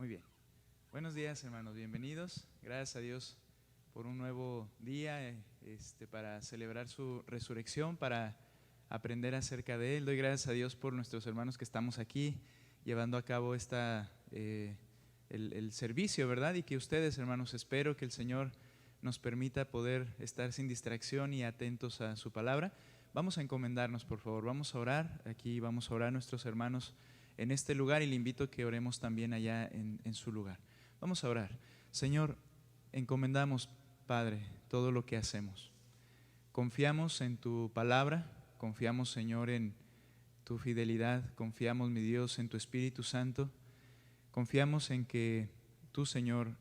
Muy bien. Buenos días, hermanos. Bienvenidos. Gracias a Dios por un nuevo día para celebrar su resurrección, para aprender acerca de Él. Doy gracias a Dios por nuestros hermanos que estamos aquí llevando a cabo el servicio, ¿verdad? Y que ustedes, hermanos, espero que el Señor nos permita poder estar sin distracción y atentos a su palabra. Vamos a encomendarnos, por favor. Vamos a orar. Aquí vamos a orar a nuestros hermanos en este lugar y le invito a que oremos también allá en su lugar. Vamos a orar. Señor, encomendamos, Padre, todo lo que hacemos. Confiamos en tu palabra, confiamos, Señor, en tu fidelidad, confiamos, mi Dios, en tu Espíritu Santo, confiamos en que tú, Señor,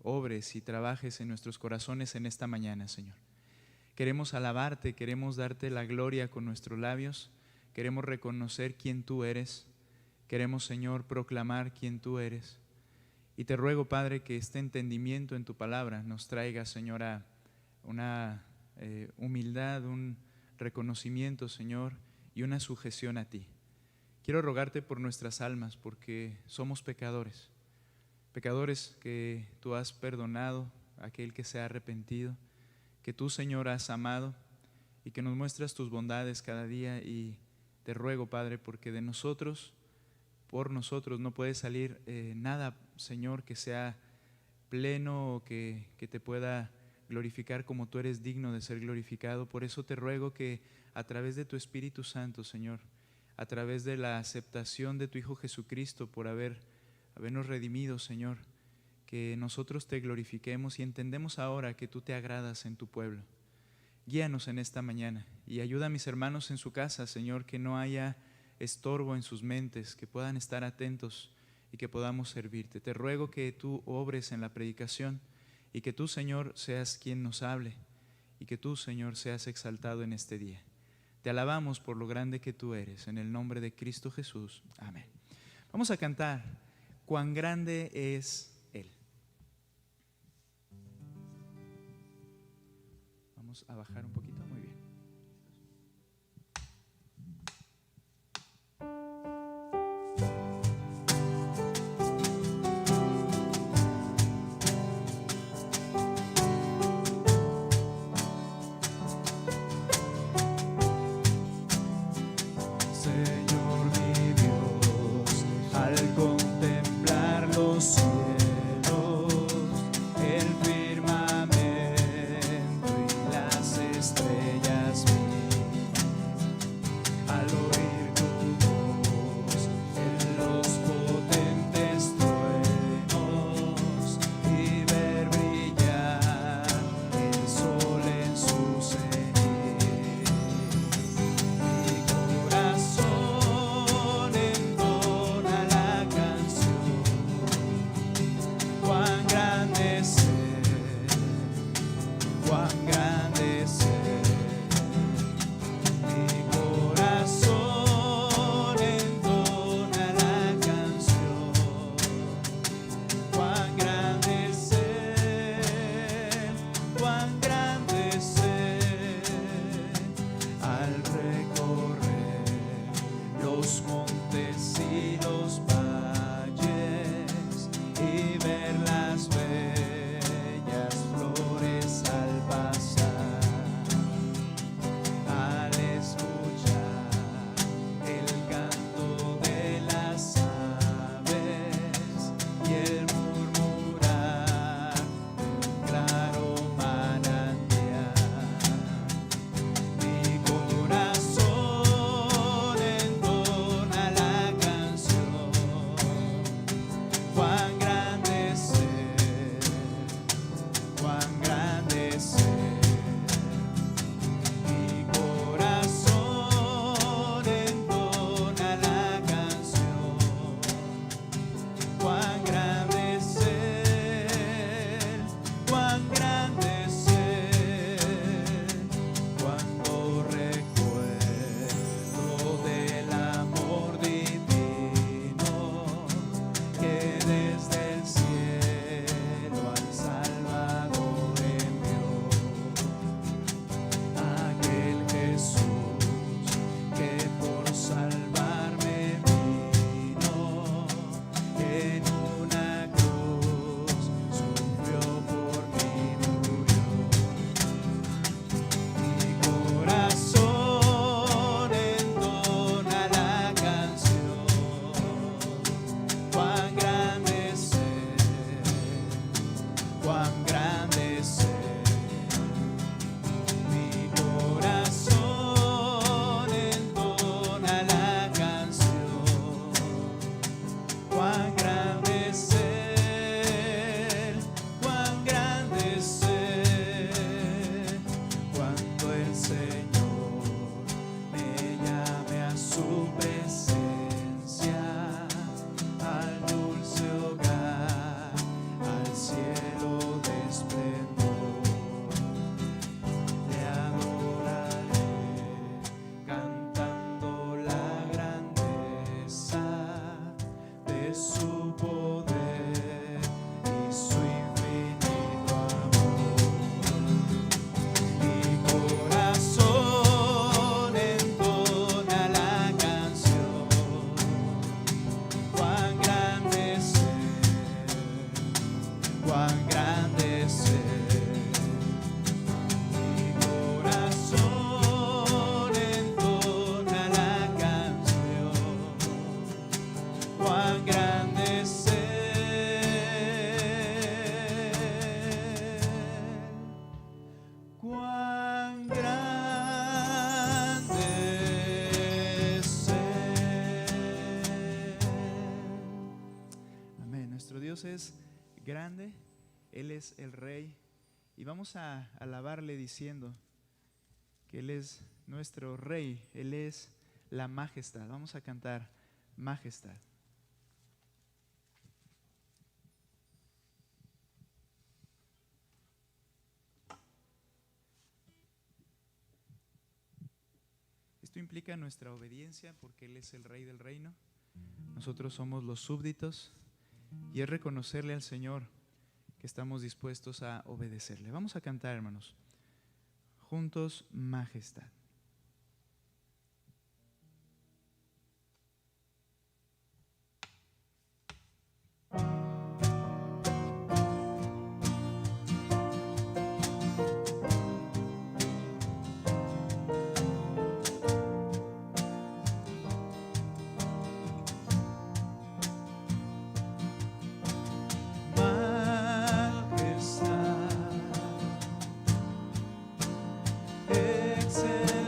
obres y trabajes en nuestros corazones en esta mañana, Señor. Queremos alabarte, queremos darte la gloria con nuestros labios, queremos reconocer quién tú eres, queremos, Señor, proclamar quién tú eres. Y te ruego, Padre, que este entendimiento en tu palabra nos traiga, Señor, a una humildad, un reconocimiento, Señor, y una sujeción a ti. Quiero rogarte por nuestras almas, porque somos pecadores, pecadores que tú has perdonado, aquel que se ha arrepentido, que tú, Señor, has amado y que nos muestras tus bondades cada día. Y te ruego, Padre, porque de nosotros, por nosotros no puede salir nada, Señor, que sea pleno o que te pueda glorificar como tú eres digno de ser glorificado. Por eso te ruego que a través de tu Espíritu Santo, Señor, a través de la aceptación de tu Hijo Jesucristo por habernos redimido, Señor, que nosotros te glorifiquemos y entendemos ahora que tú te agradas en tu pueblo. Guíanos en esta mañana y ayuda a mis hermanos en su casa, Señor, que no haya estorbo en sus mentes, que puedan estar atentos y que podamos servirte. Te ruego que tú obres en la predicación y que tú, Señor, seas quien nos hable y que tú, Señor, seas exaltado en este día. Te alabamos por lo grande que tú eres, en el nombre de Cristo Jesús. Amén. Vamos a cantar Cuán grande es Él. Vamos a bajar un poquito, muy bien. Estrellas su poder y su infinito amor. Mi corazón entona la canción. Cuán grande es Él, cuán grande es Él. Mi corazón entona la canción. Cuán grande es Él. Cuán grande es Él. Amén. Nuestro Dios es grande, Él es el Rey, y vamos a alabarle diciendo que Él es nuestro Rey, Él es la majestad. Vamos a cantar majestad. Esto implica nuestra obediencia porque Él es el Rey del reino. Nosotros somos los súbditos y es reconocerle al Señor que estamos dispuestos a obedecerle. Vamos a cantar, hermanos, juntos, majestad. Majestad, excelencia.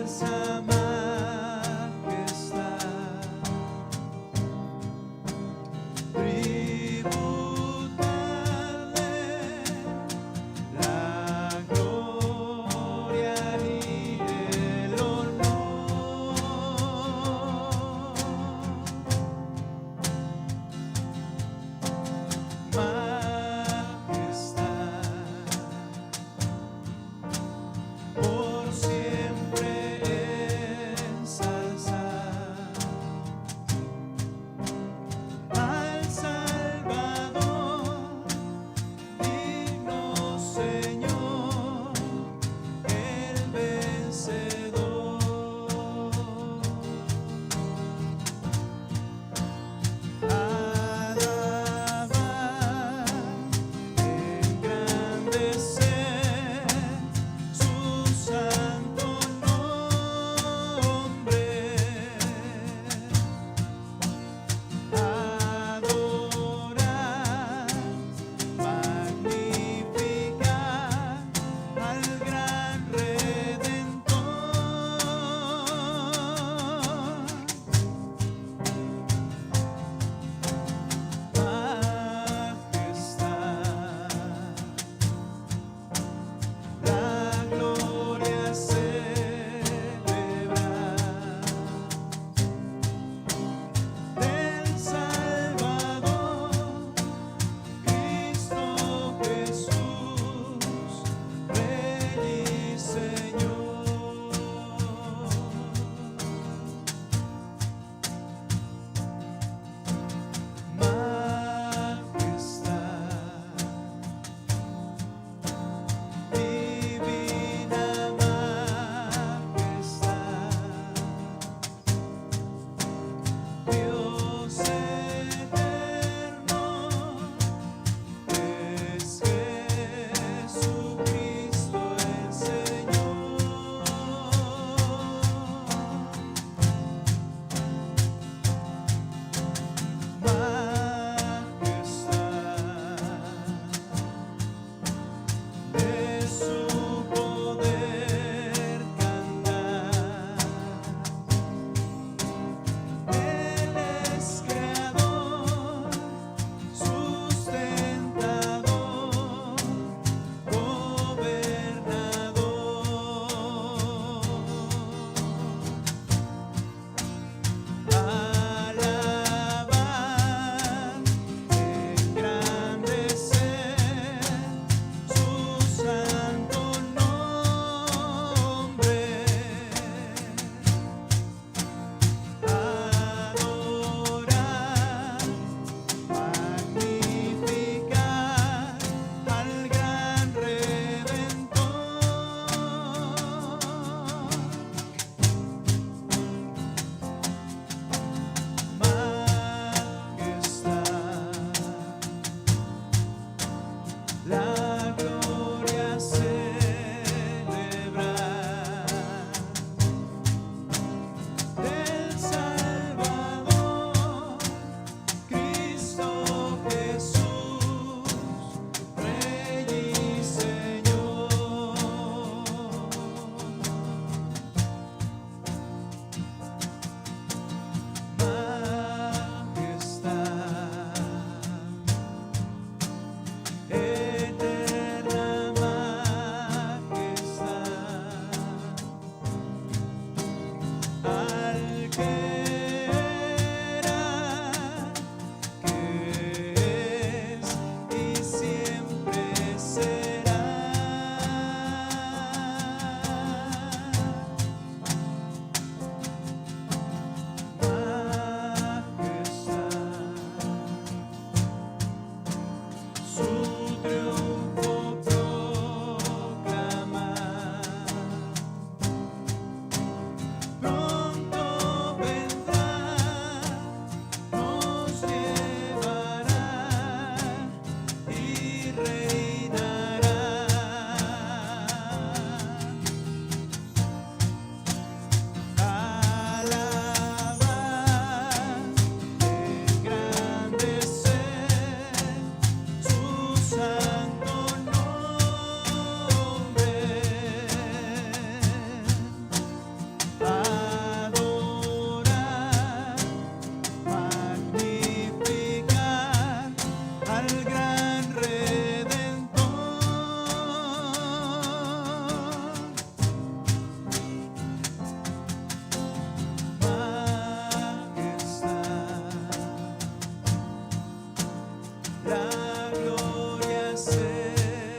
la gloria celebrar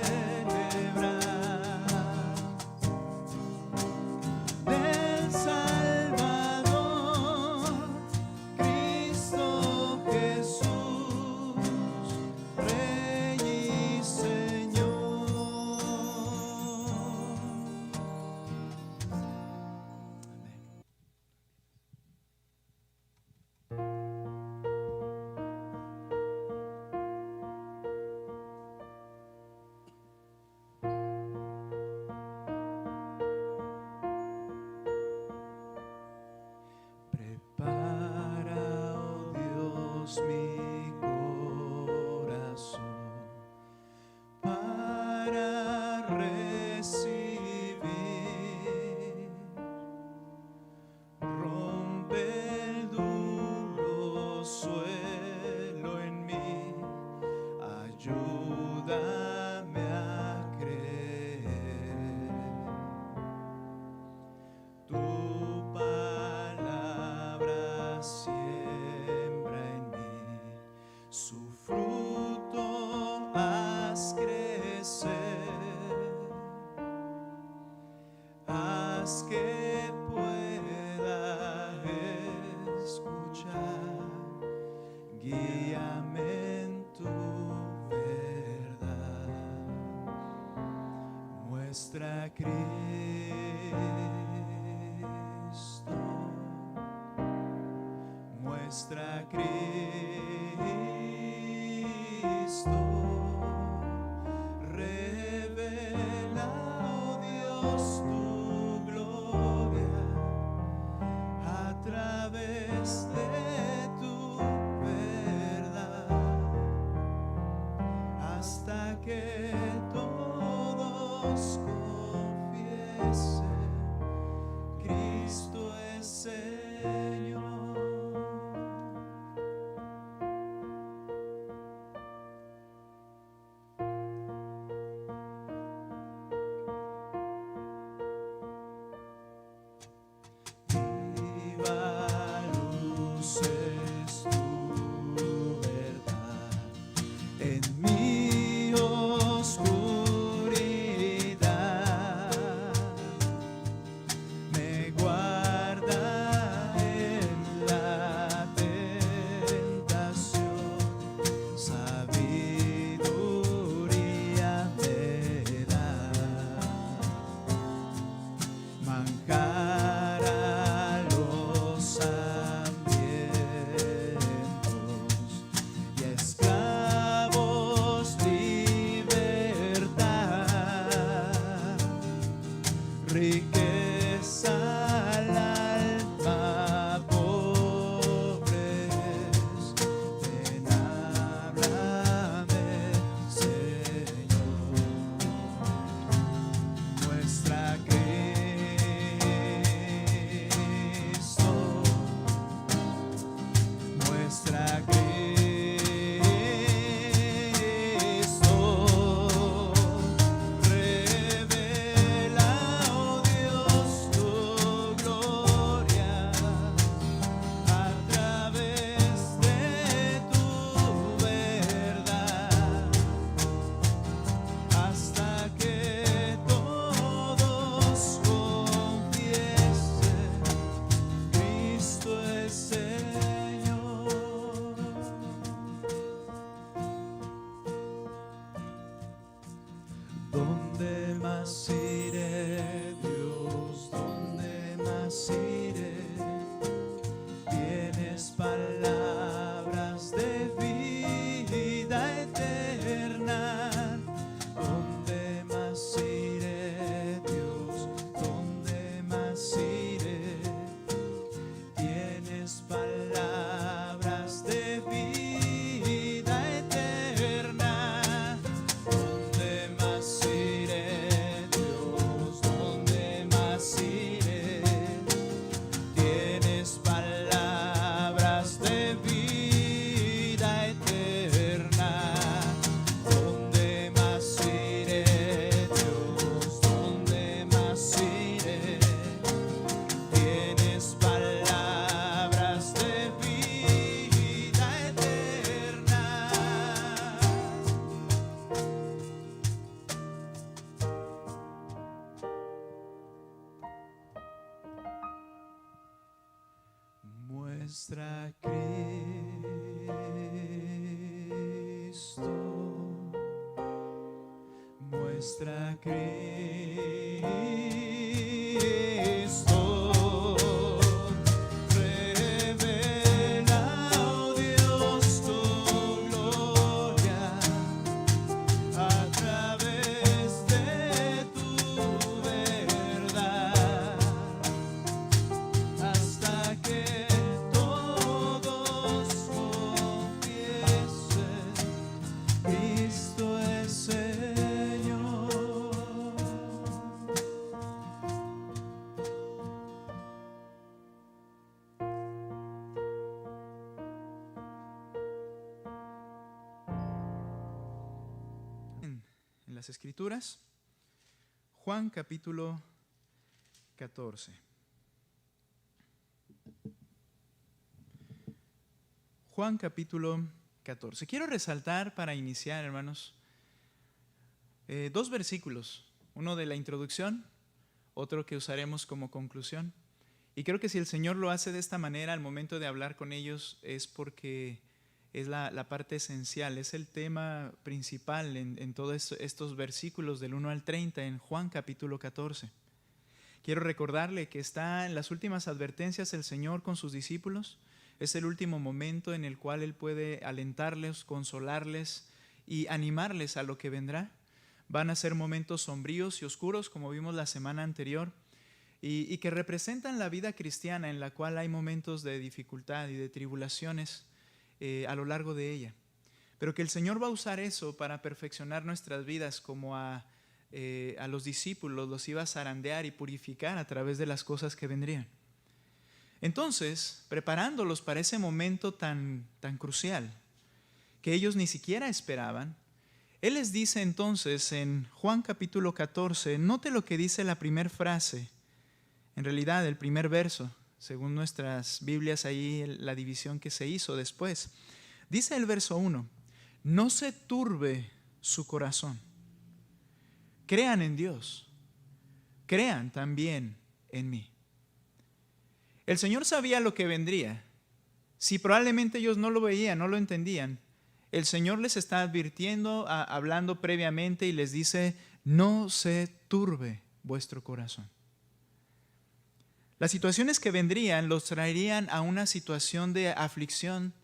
del Salvador, Cristo Jesús, Rey y Señor. Prepara, oh Dios, mi corazón para recibir. Rompe el duro suelo en mí, ayúdame a creer. Tu palabra siembra en mí, su fruto haz crecer, haz que pueda escuchar, guíame en tu verdad, muestra a Cristo, muestra a Cristo, revela, oh Dios, tu gloria a través de tu verdad, hasta que todos confiesen, Cristo es Señor. Viva luz es tu verdad en mi oscuridad, me guarda en la tentación, sabiduría me da, manjar a los hambrientos y esclavos libertad, riqueza al alma pobres, ven háblame, Señor, muestra a Cristo, muestra a Cristo, revela, oh Dios, tu gloria a través de tu verdad, hasta que todos confiesen, Cristo es Señor. ¿Dónde más iré, Dios? ¿Dónde más iré? Tienes palabras de vida eterna. ¿Dónde más iré, Dios? ¿Dónde más iré? Tienes palabras de vida eterna. ¿Dónde más iré, Dios? Muestra Cristo, muestra Cristo, revela, oh Dios, tu gloria a través de tu verdad, hasta que todos confiesen, Cristo es Señor. En las Escrituras, Juan capítulo 14. Juan capítulo 14. Quiero resaltar para iniciar, hermanos, dos versículos. Uno de la introducción, otro que usaremos como conclusión. Y creo que si el Señor lo hace de esta manera al momento de hablar con ellos es porque es la parte esencial, es el tema principal en todos estos versículos del 1 al 30 en Juan capítulo 14. Quiero recordarle que está en las últimas advertencias el Señor con sus discípulos. Es el último momento en el cual Él puede alentarles, consolarles y animarles a lo que vendrá. Van a ser momentos sombríos y oscuros, como vimos la semana anterior, y que representan la vida cristiana, en la cual hay momentos de dificultad y de tribulaciones a lo largo de ella. Pero que el Señor va a usar eso para perfeccionar nuestras vidas, como a los discípulos los iba a zarandear y purificar a través de las cosas que vendrían. Entonces, preparándolos para ese momento tan crucial que ellos ni siquiera esperaban, Él les dice entonces en Juan capítulo 14, note lo que dice la primera frase, en realidad el primer verso, según nuestras Biblias, ahí la división que se hizo después. Dice el verso 1, no se turbe su corazón. Crean en Dios, crean también en mí. El Señor sabía lo que vendría. Si probablemente ellos no lo veían, no lo entendían, el Señor les está advirtiendo, hablando previamente y les dice, no se turbe vuestro corazón. Las situaciones que vendrían los traerían a una situación de aflicción,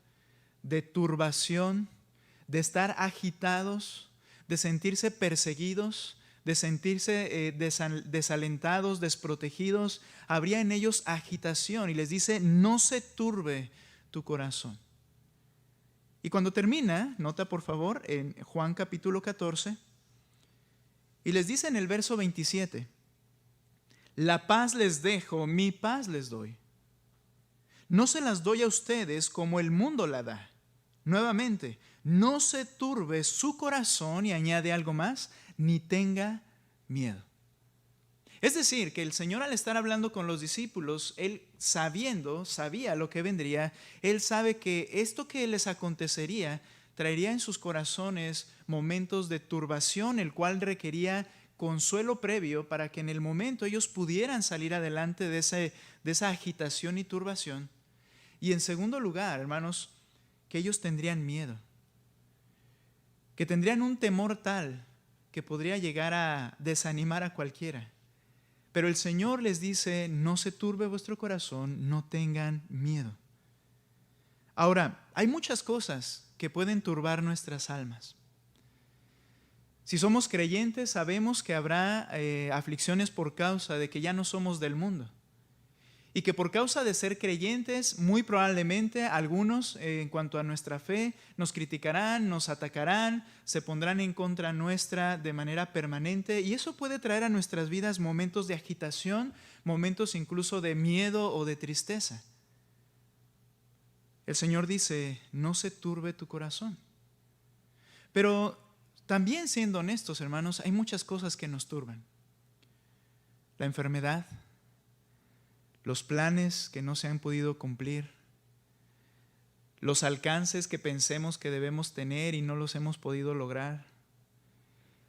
de turbación, de estar agitados, de sentirse perseguidos, de sentirse desalentados, desprotegidos. Habría en ellos agitación y les dice, no se turbe tu corazón. Y cuando termina, nota por favor, en Juan capítulo 14, y les dice en el verso 27, la paz les dejo, mi paz les doy. No se las doy a ustedes como el mundo la da. Nuevamente, no se turbe su corazón, y añade algo más, ni tenga miedo. Es decir, que el Señor, al estar hablando con los discípulos, Él sabía lo que vendría. Él sabe que esto que les acontecería traería en sus corazones momentos de turbación, el cual requería consuelo previo para que en el momento ellos pudieran salir adelante de esa agitación y turbación. Y en segundo lugar, hermanos, que ellos tendrían miedo, que tendrían un temor tal que podría llegar a desanimar a cualquiera. Pero el Señor les dice, no se turbe vuestro corazón, no tengan miedo. Ahora, hay muchas cosas que pueden turbar nuestras almas. Si somos creyentes, sabemos que habrá aflicciones por causa de que ya no somos del mundo. Y que por causa de ser creyentes, muy probablemente algunos en cuanto a nuestra fe nos criticarán, nos atacarán, se pondrán en contra nuestra de manera permanente. Y eso puede traer a nuestras vidas momentos de agitación, momentos incluso de miedo o de tristeza. El Señor dice, no se turbe tu corazón. Pero también, siendo honestos, hermanos, hay muchas cosas que nos turban. La enfermedad, los planes que no se han podido cumplir, los alcances que pensemos que debemos tener y no los hemos podido lograr,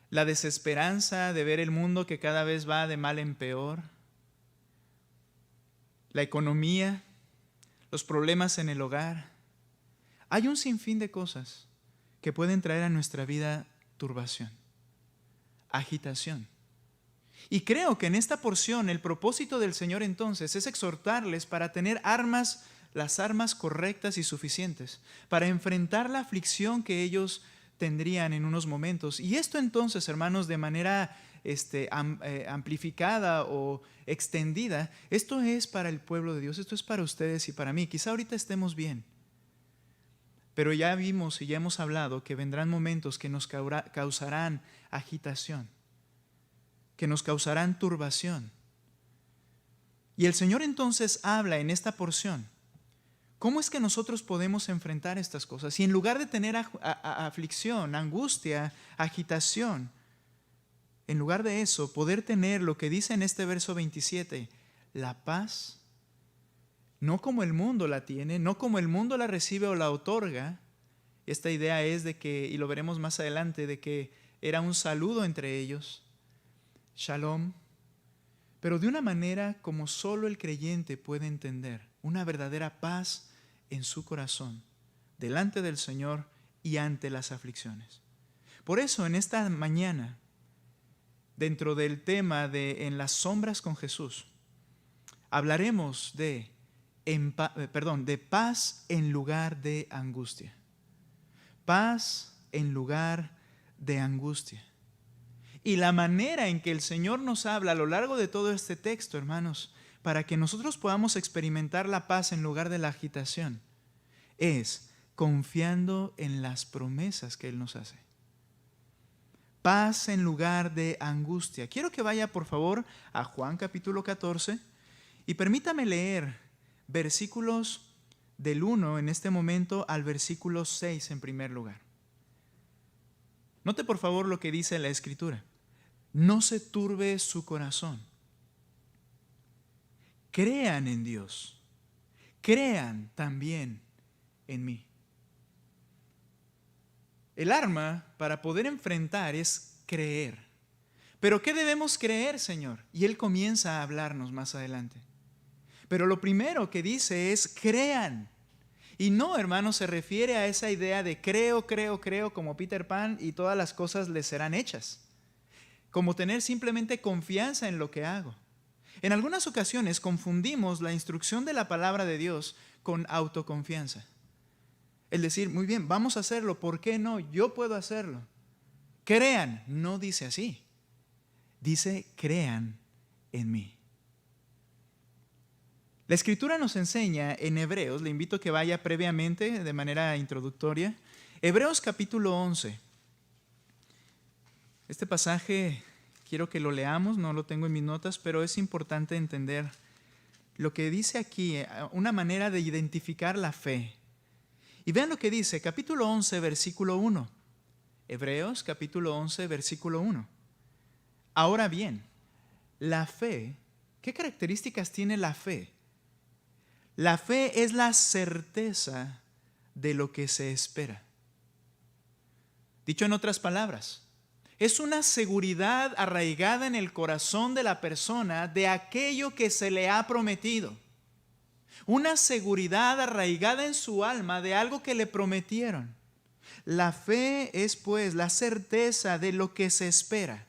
la desesperanza de ver el mundo que cada vez va de mal en peor, la economía, los problemas en el hogar. Hay un sinfín de cosas que pueden traer a nuestra vida turbación, agitación. Y creo que en esta porción el propósito del Señor entonces es exhortarles para tener las armas correctas y suficientes para enfrentar la aflicción que ellos tendrían en unos momentos. Y esto entonces, hermanos, de manera amplificada o extendida, esto es para el pueblo de Dios, esto es para ustedes y para mí. Quizá ahorita estemos bien, pero ya vimos y ya hemos hablado que vendrán momentos que nos causarán agitación, que nos causarán turbación. Y el Señor entonces habla en esta porción, ¿cómo es que nosotros podemos enfrentar estas cosas? Y en lugar de tener aflicción, angustia, agitación, en lugar de eso, poder tener lo que dice en este verso 27, la paz, no como el mundo la tiene, no como el mundo la recibe o la otorga. Esta idea es de que, y lo veremos más adelante, de que era un saludo entre ellos, shalom, pero de una manera como solo el creyente puede entender, una verdadera paz en su corazón, delante del Señor y ante las aflicciones. Por eso en esta mañana, dentro del tema de En las sombras con Jesús, hablaremos de paz en lugar de angustia. Paz en lugar de angustia. Y la manera en que el Señor nos habla a lo largo de todo este texto, hermanos, para que nosotros podamos experimentar la paz en lugar de la agitación, es confiando en las promesas que Él nos hace. Paz en lugar de angustia. Quiero que vaya, por favor, a Juan capítulo 14 y permítame leer versículos del 1 en este momento al versículo 6 en primer lugar. Note, por favor, lo que dice la Escritura. No se turbe su corazón. Crean en Dios. Crean también en mí. El arma para poder enfrentar es creer. ¿Pero qué debemos creer, Señor? Y Él comienza a hablarnos más adelante. Pero lo primero que dice es crean. Y no, hermanos, se refiere a esa idea de creo como Peter Pan y todas las cosas les serán hechas. Como tener simplemente confianza en lo que hago. En algunas ocasiones confundimos la instrucción de la palabra de Dios con autoconfianza. El decir, muy bien, vamos a hacerlo, ¿por qué no? Yo puedo hacerlo. Crean, no dice así. Dice, crean en mí. La Escritura nos enseña en Hebreos, le invito a que vaya previamente de manera introductoria, Hebreos capítulo 11. Este pasaje quiero que lo leamos, no lo tengo en mis notas, pero es importante entender lo que dice aquí, una manera de identificar la fe. Y vean lo que dice, capítulo 11, versículo 1. Hebreos, capítulo 11, versículo 1. Ahora bien, la fe, ¿qué características tiene la fe? La fe es la certeza de lo que se espera. Dicho en otras palabras, es una seguridad arraigada en el corazón de la persona de aquello que se le ha prometido. Una seguridad arraigada en su alma de algo que le prometieron. La fe es pues la certeza de lo que se espera.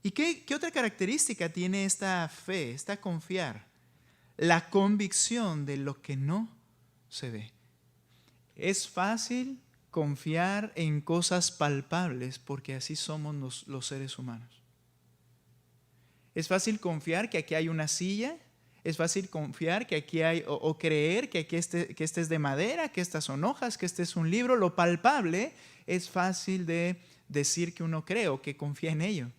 ¿Y qué otra característica tiene esta fe, esta confiar? La convicción de lo que no se ve. Es fácil confiar en cosas palpables porque así somos los seres humanos. Es fácil confiar que aquí hay una silla. Es fácil confiar que aquí hay, o creer que aquí que este es de madera, que estas son hojas, que este es un libro. Lo palpable es fácil de decir que uno cree o que confía en ello.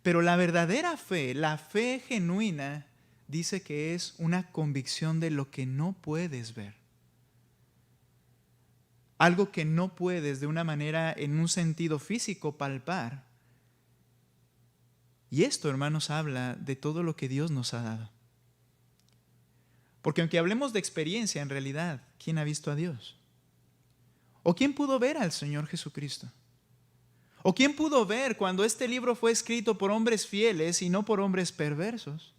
Pero la verdadera fe, la fe genuina, dice que es una convicción de lo que no puedes ver. Algo que no puedes de una manera, en un sentido físico, palpar. Y esto, hermanos, habla de todo lo que Dios nos ha dado. Porque aunque hablemos de experiencia, en realidad, ¿quién ha visto a Dios? ¿O quién pudo ver al Señor Jesucristo? ¿O quién pudo ver cuando este libro fue escrito por hombres fieles y no por hombres perversos?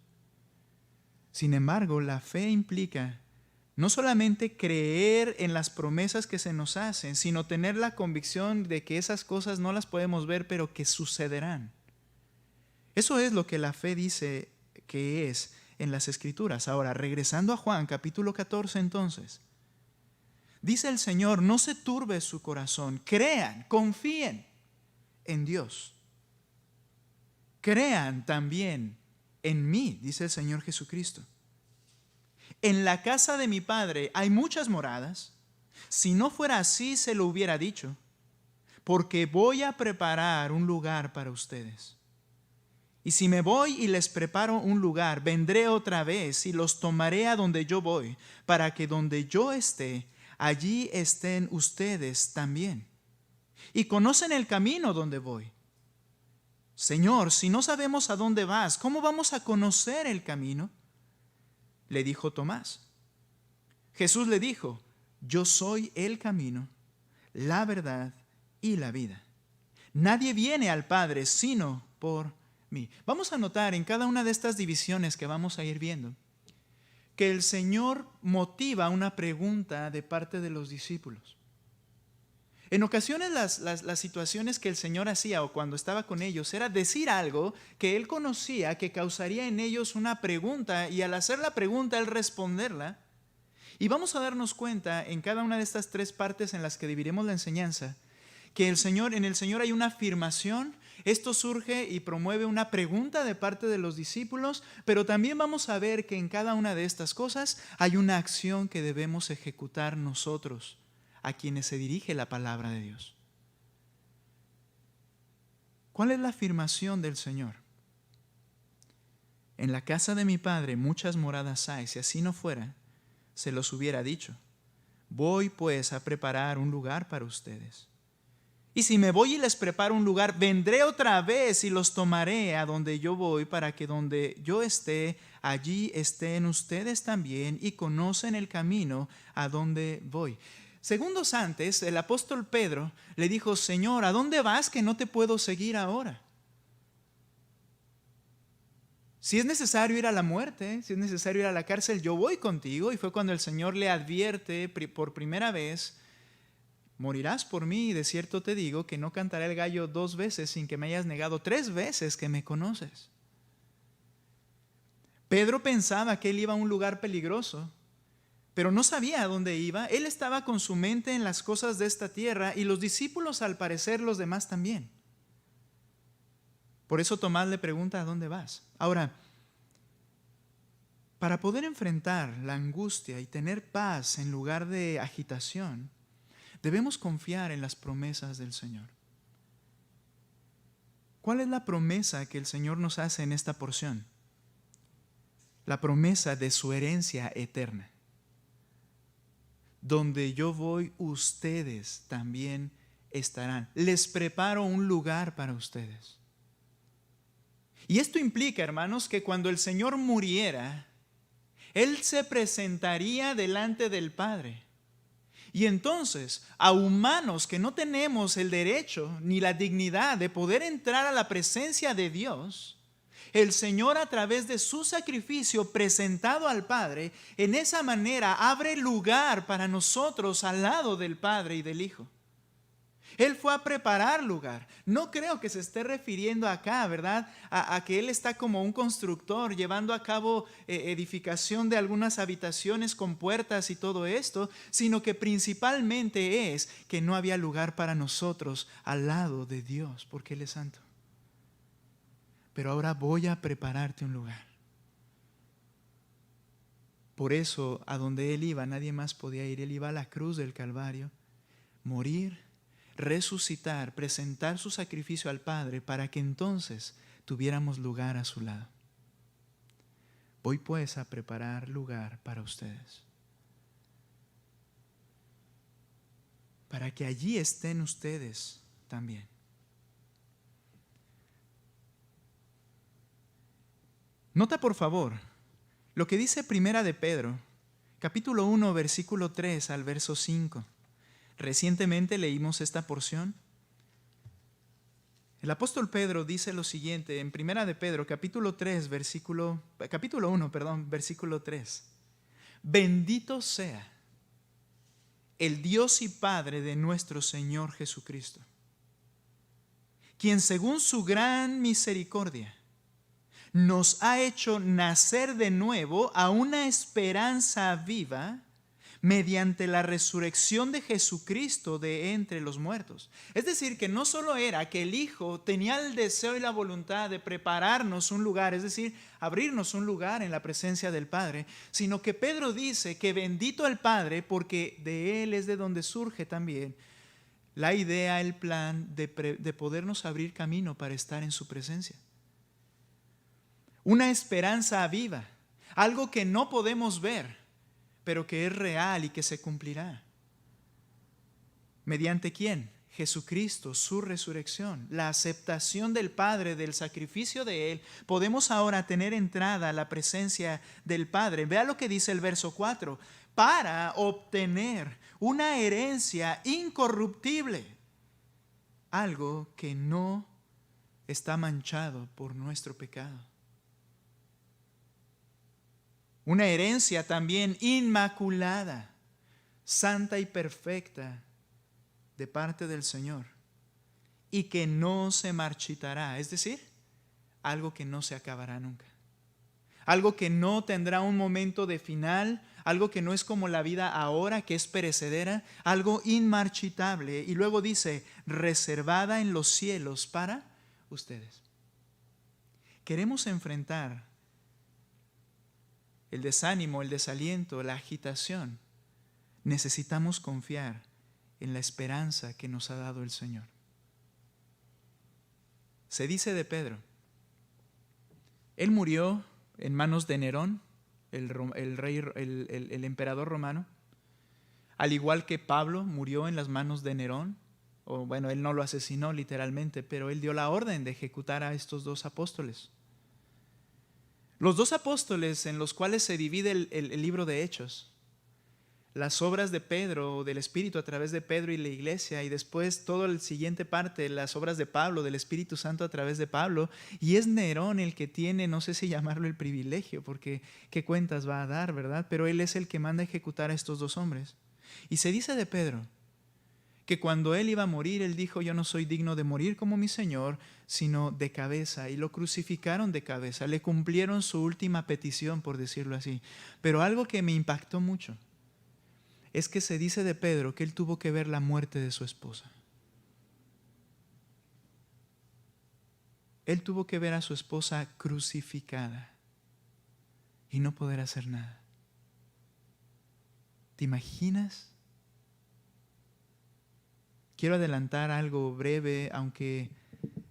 Sin embargo, la fe implica no solamente creer en las promesas que se nos hacen, sino tener la convicción de que esas cosas no las podemos ver, pero que sucederán. Eso es lo que la fe dice que es en las Escrituras. Ahora, regresando a Juan capítulo 14 entonces, dice el Señor, no se turbe su corazón, crean, confíen en Dios. Crean también en mí, dice el Señor Jesucristo. En la casa de mi Padre hay muchas moradas. Si no fuera así, se lo hubiera dicho, porque voy a preparar un lugar para ustedes. Y si me voy y les preparo un lugar, vendré otra vez y los tomaré a donde yo voy, para que donde yo esté, allí estén ustedes también. Y conocen el camino donde voy. Señor, si no sabemos a dónde vas, ¿cómo vamos a conocer el camino? Le dijo Tomás. Jesús le dijo, yo soy el camino, la verdad y la vida. Nadie viene al Padre sino por mí. Vamos a notar en cada una de estas divisiones que vamos a ir viendo que el Señor motiva una pregunta de parte de los discípulos. En ocasiones las situaciones que el Señor hacía o cuando estaba con ellos era decir algo que Él conocía que causaría en ellos una pregunta, y al hacer la pregunta Él responderla. Y vamos a darnos cuenta en cada una de estas tres partes en las que dividiremos la enseñanza que en el Señor hay una afirmación. Esto surge y promueve una pregunta de parte de los discípulos, pero también vamos a ver que en cada una de estas cosas hay una acción que debemos ejecutar nosotros, a quienes se dirige la palabra de Dios. ¿Cuál es la afirmación del Señor? En la casa de mi Padre muchas moradas hay. Si así no fuera, se los hubiera dicho. Voy pues a preparar un lugar para ustedes. Y si me voy y les preparo un lugar, vendré otra vez y los tomaré a donde yo voy, para que donde yo esté, allí estén ustedes también, y conocen el camino a donde voy. Segundos antes, el apóstol Pedro le dijo, Señor, ¿a dónde vas que no te puedo seguir ahora? Si es necesario ir a la muerte, si es necesario ir a la cárcel, yo voy contigo. Y fue cuando el Señor le advierte por primera vez, morirás por mí, y de cierto te digo que no cantará el gallo 2 veces sin que me hayas negado 3 veces que me conoces. Pedro pensaba que él iba a un lugar peligroso, pero no sabía a dónde iba. Él estaba con su mente en las cosas de esta tierra, y los discípulos, al parecer, los demás también. Por eso Tomás le pregunta, ¿a dónde vas? Ahora, para poder enfrentar la angustia y tener paz en lugar de agitación, debemos confiar en las promesas del Señor. ¿Cuál es la promesa que el Señor nos hace en esta porción? La promesa de su herencia eterna. Donde yo voy, ustedes también estarán. Les preparo un lugar para ustedes. Y esto implica, hermanos, que cuando el Señor muriera, Él se presentaría delante del Padre. Y entonces, a humanos que no tenemos el derecho ni la dignidad de poder entrar a la presencia de Dios, el Señor, a través de su sacrificio presentado al Padre, en esa manera abre lugar para nosotros al lado del Padre y del Hijo. Él fue a preparar lugar. No creo que se esté refiriendo acá, ¿verdad?, a que Él está como un constructor llevando a cabo edificación de algunas habitaciones con puertas y todo esto, sino que principalmente es que no había lugar para nosotros al lado de Dios, porque Él es santo. Pero ahora voy a prepararte un lugar. Por eso, a donde Él iba, nadie más podía ir. Él iba a la cruz del Calvario, morir, resucitar, presentar su sacrificio al Padre, para que entonces tuviéramos lugar a su lado. Voy pues a preparar lugar para ustedes, para que allí estén ustedes también. Nota por favor lo que dice Primera de Pedro, capítulo 1, versículo 3 al verso 5. Recientemente leímos esta porción. El apóstol Pedro dice lo siguiente en Primera de Pedro, capítulo 1, versículo 3. Bendito sea el Dios y Padre de nuestro Señor Jesucristo, quien según su gran misericordia nos ha hecho nacer de nuevo a una esperanza viva mediante la resurrección de Jesucristo de entre los muertos. Es decir, que no solo era que el Hijo tenía el deseo y la voluntad de prepararnos un lugar, es decir, abrirnos un lugar en la presencia del Padre, sino que Pedro dice que bendito el Padre, porque de Él es de donde surge también la idea, el plan de podernos abrir camino para estar en su presencia. Una esperanza viva, algo que no podemos ver, pero que es real y que se cumplirá. ¿Mediante quién? Jesucristo, su resurrección, la aceptación del Padre, del sacrificio de Él. Podemos ahora tener entrada a la presencia del Padre. Vea lo que dice el verso 4. Para obtener una herencia incorruptible, algo que no está manchado por nuestro pecado. Una herencia también inmaculada, santa y perfecta de parte del Señor, y que no se marchitará, es decir, algo que no se acabará nunca. Algo que no tendrá un momento de final, algo que no es como la vida ahora, que es perecedera, algo inmarchitable. Y luego dice, reservada en los cielos para ustedes. Queremos enfrentar el desánimo, el desaliento, la agitación. Necesitamos confiar en la esperanza que nos ha dado el Señor. Se dice de Pedro, él murió en manos de Nerón, el emperador romano, al igual que Pablo murió en las manos de Nerón, o bueno, él no lo asesinó literalmente, pero él dio la orden de ejecutar a estos dos apóstoles. Los dos apóstoles en los cuales se divide el libro de Hechos, las obras de Pedro, del Espíritu a través de Pedro y la iglesia, y después toda la siguiente parte, las obras de Pablo, del Espíritu Santo a través de Pablo, y es Nerón el que tiene, no sé si llamarlo el privilegio, porque qué cuentas va a dar, ¿verdad? Pero él es el que manda a ejecutar a estos dos hombres. Y se dice de Pedro que cuando él iba a morir, él dijo, yo no soy digno de morir como mi Señor, sino de cabeza. Y lo crucificaron de cabeza, le cumplieron su última petición, por decirlo así. Pero algo que me impactó mucho es que se dice de Pedro que él tuvo que ver la muerte de su esposa. Él tuvo que ver a su esposa crucificada y no poder hacer nada. ¿Te imaginas? Quiero adelantar algo breve, aunque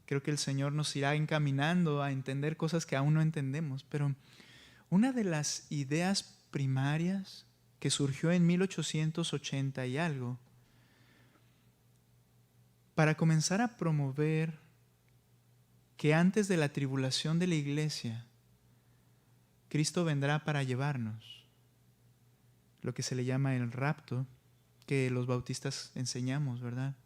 creo que el Señor nos irá encaminando a entender cosas que aún no entendemos. Pero una de las ideas primarias que surgió en 1880 y algo, para comenzar a promover que antes de la tribulación de la iglesia, Cristo vendrá para llevarnos, lo que se le llama el rapto, que los bautistas enseñamos, ¿verdad?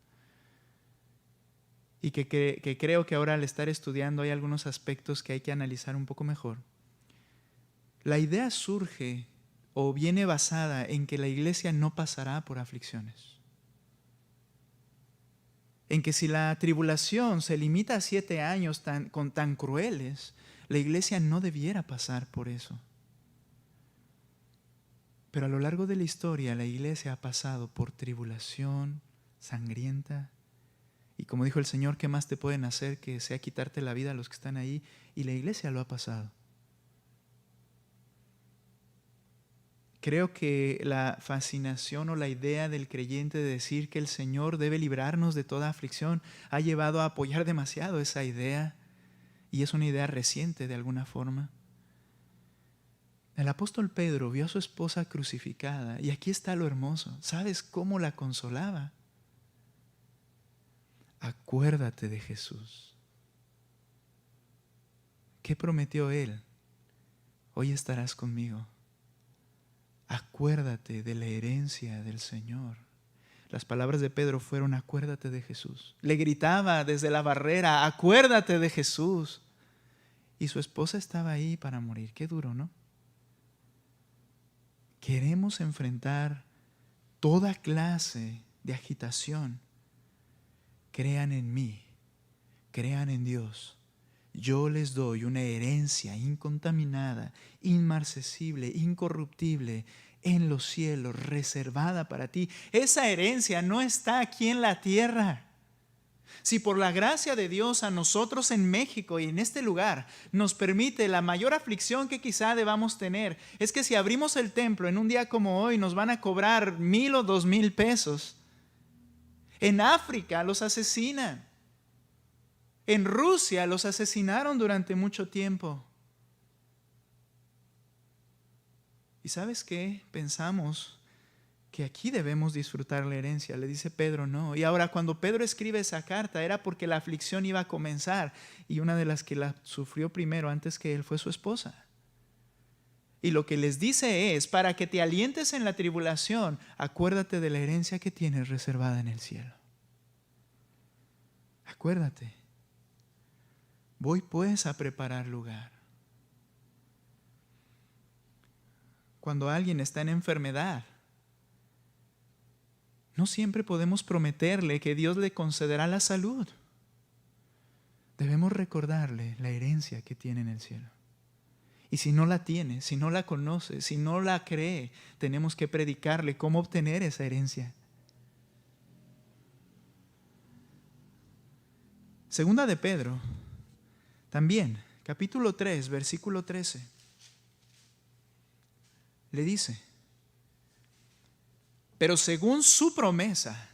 Y que creo que ahora al estar estudiando hay algunos aspectos que hay que analizar un poco mejor. La idea surge o viene basada en que la iglesia no pasará por aflicciones. En que si la tribulación se limita a 7 años tan crueles, la iglesia no debiera pasar por eso. Pero a lo largo de la historia, la iglesia ha pasado por tribulación sangrienta. Y como dijo el Señor, ¿qué más te pueden hacer que sea quitarte la vida a los que están ahí? Y la iglesia lo ha pasado. Creo que la fascinación o la idea del creyente de decir que el Señor debe librarnos de toda aflicción ha llevado a apoyar demasiado esa idea, y es una idea reciente de alguna forma. El apóstol Pedro vio a su esposa crucificada, y aquí está lo hermoso. ¿Sabes cómo la consolaba? Acuérdate de Jesús. ¿Qué prometió Él? Hoy estarás conmigo. Acuérdate de la herencia del Señor. Las palabras de Pedro fueron: acuérdate de Jesús. Le gritaba desde la barrera: acuérdate de Jesús. Y su esposa estaba ahí para morir. Qué duro, ¿no? Queremos enfrentar toda clase de agitación. Crean en mí, crean en Dios. Yo les doy una herencia incontaminada, inmarcesible, incorruptible, en los cielos, reservada para ti. Esa herencia no está aquí en la tierra. Si por la gracia de Dios a nosotros en México y en este lugar nos permite la mayor aflicción que quizá debamos tener, es que si abrimos el templo en un día como hoy nos van a cobrar 1,000 o 2,000 pesos. En África los asesinan. En Rusia los asesinaron durante mucho tiempo. ¿Y sabes qué? Pensamos que aquí debemos disfrutar la herencia. Le dice Pedro, no. Y ahora cuando Pedro escribe esa carta era porque la aflicción iba a comenzar. Y una de las que la sufrió primero antes que él fue su esposa. Y lo que les dice es: para que te alientes en la tribulación, acuérdate de la herencia que tienes reservada en el cielo. Acuérdate. Voy pues a preparar lugar. Cuando alguien está en enfermedad, no siempre podemos prometerle que Dios le concederá la salud. Debemos recordarle la herencia que tiene en el cielo. Y si no la tiene, si no la conoce, si no la cree, tenemos que predicarle cómo obtener esa herencia. Segunda de Pedro, también, capítulo 3, versículo 13. Le dice: pero según su promesa,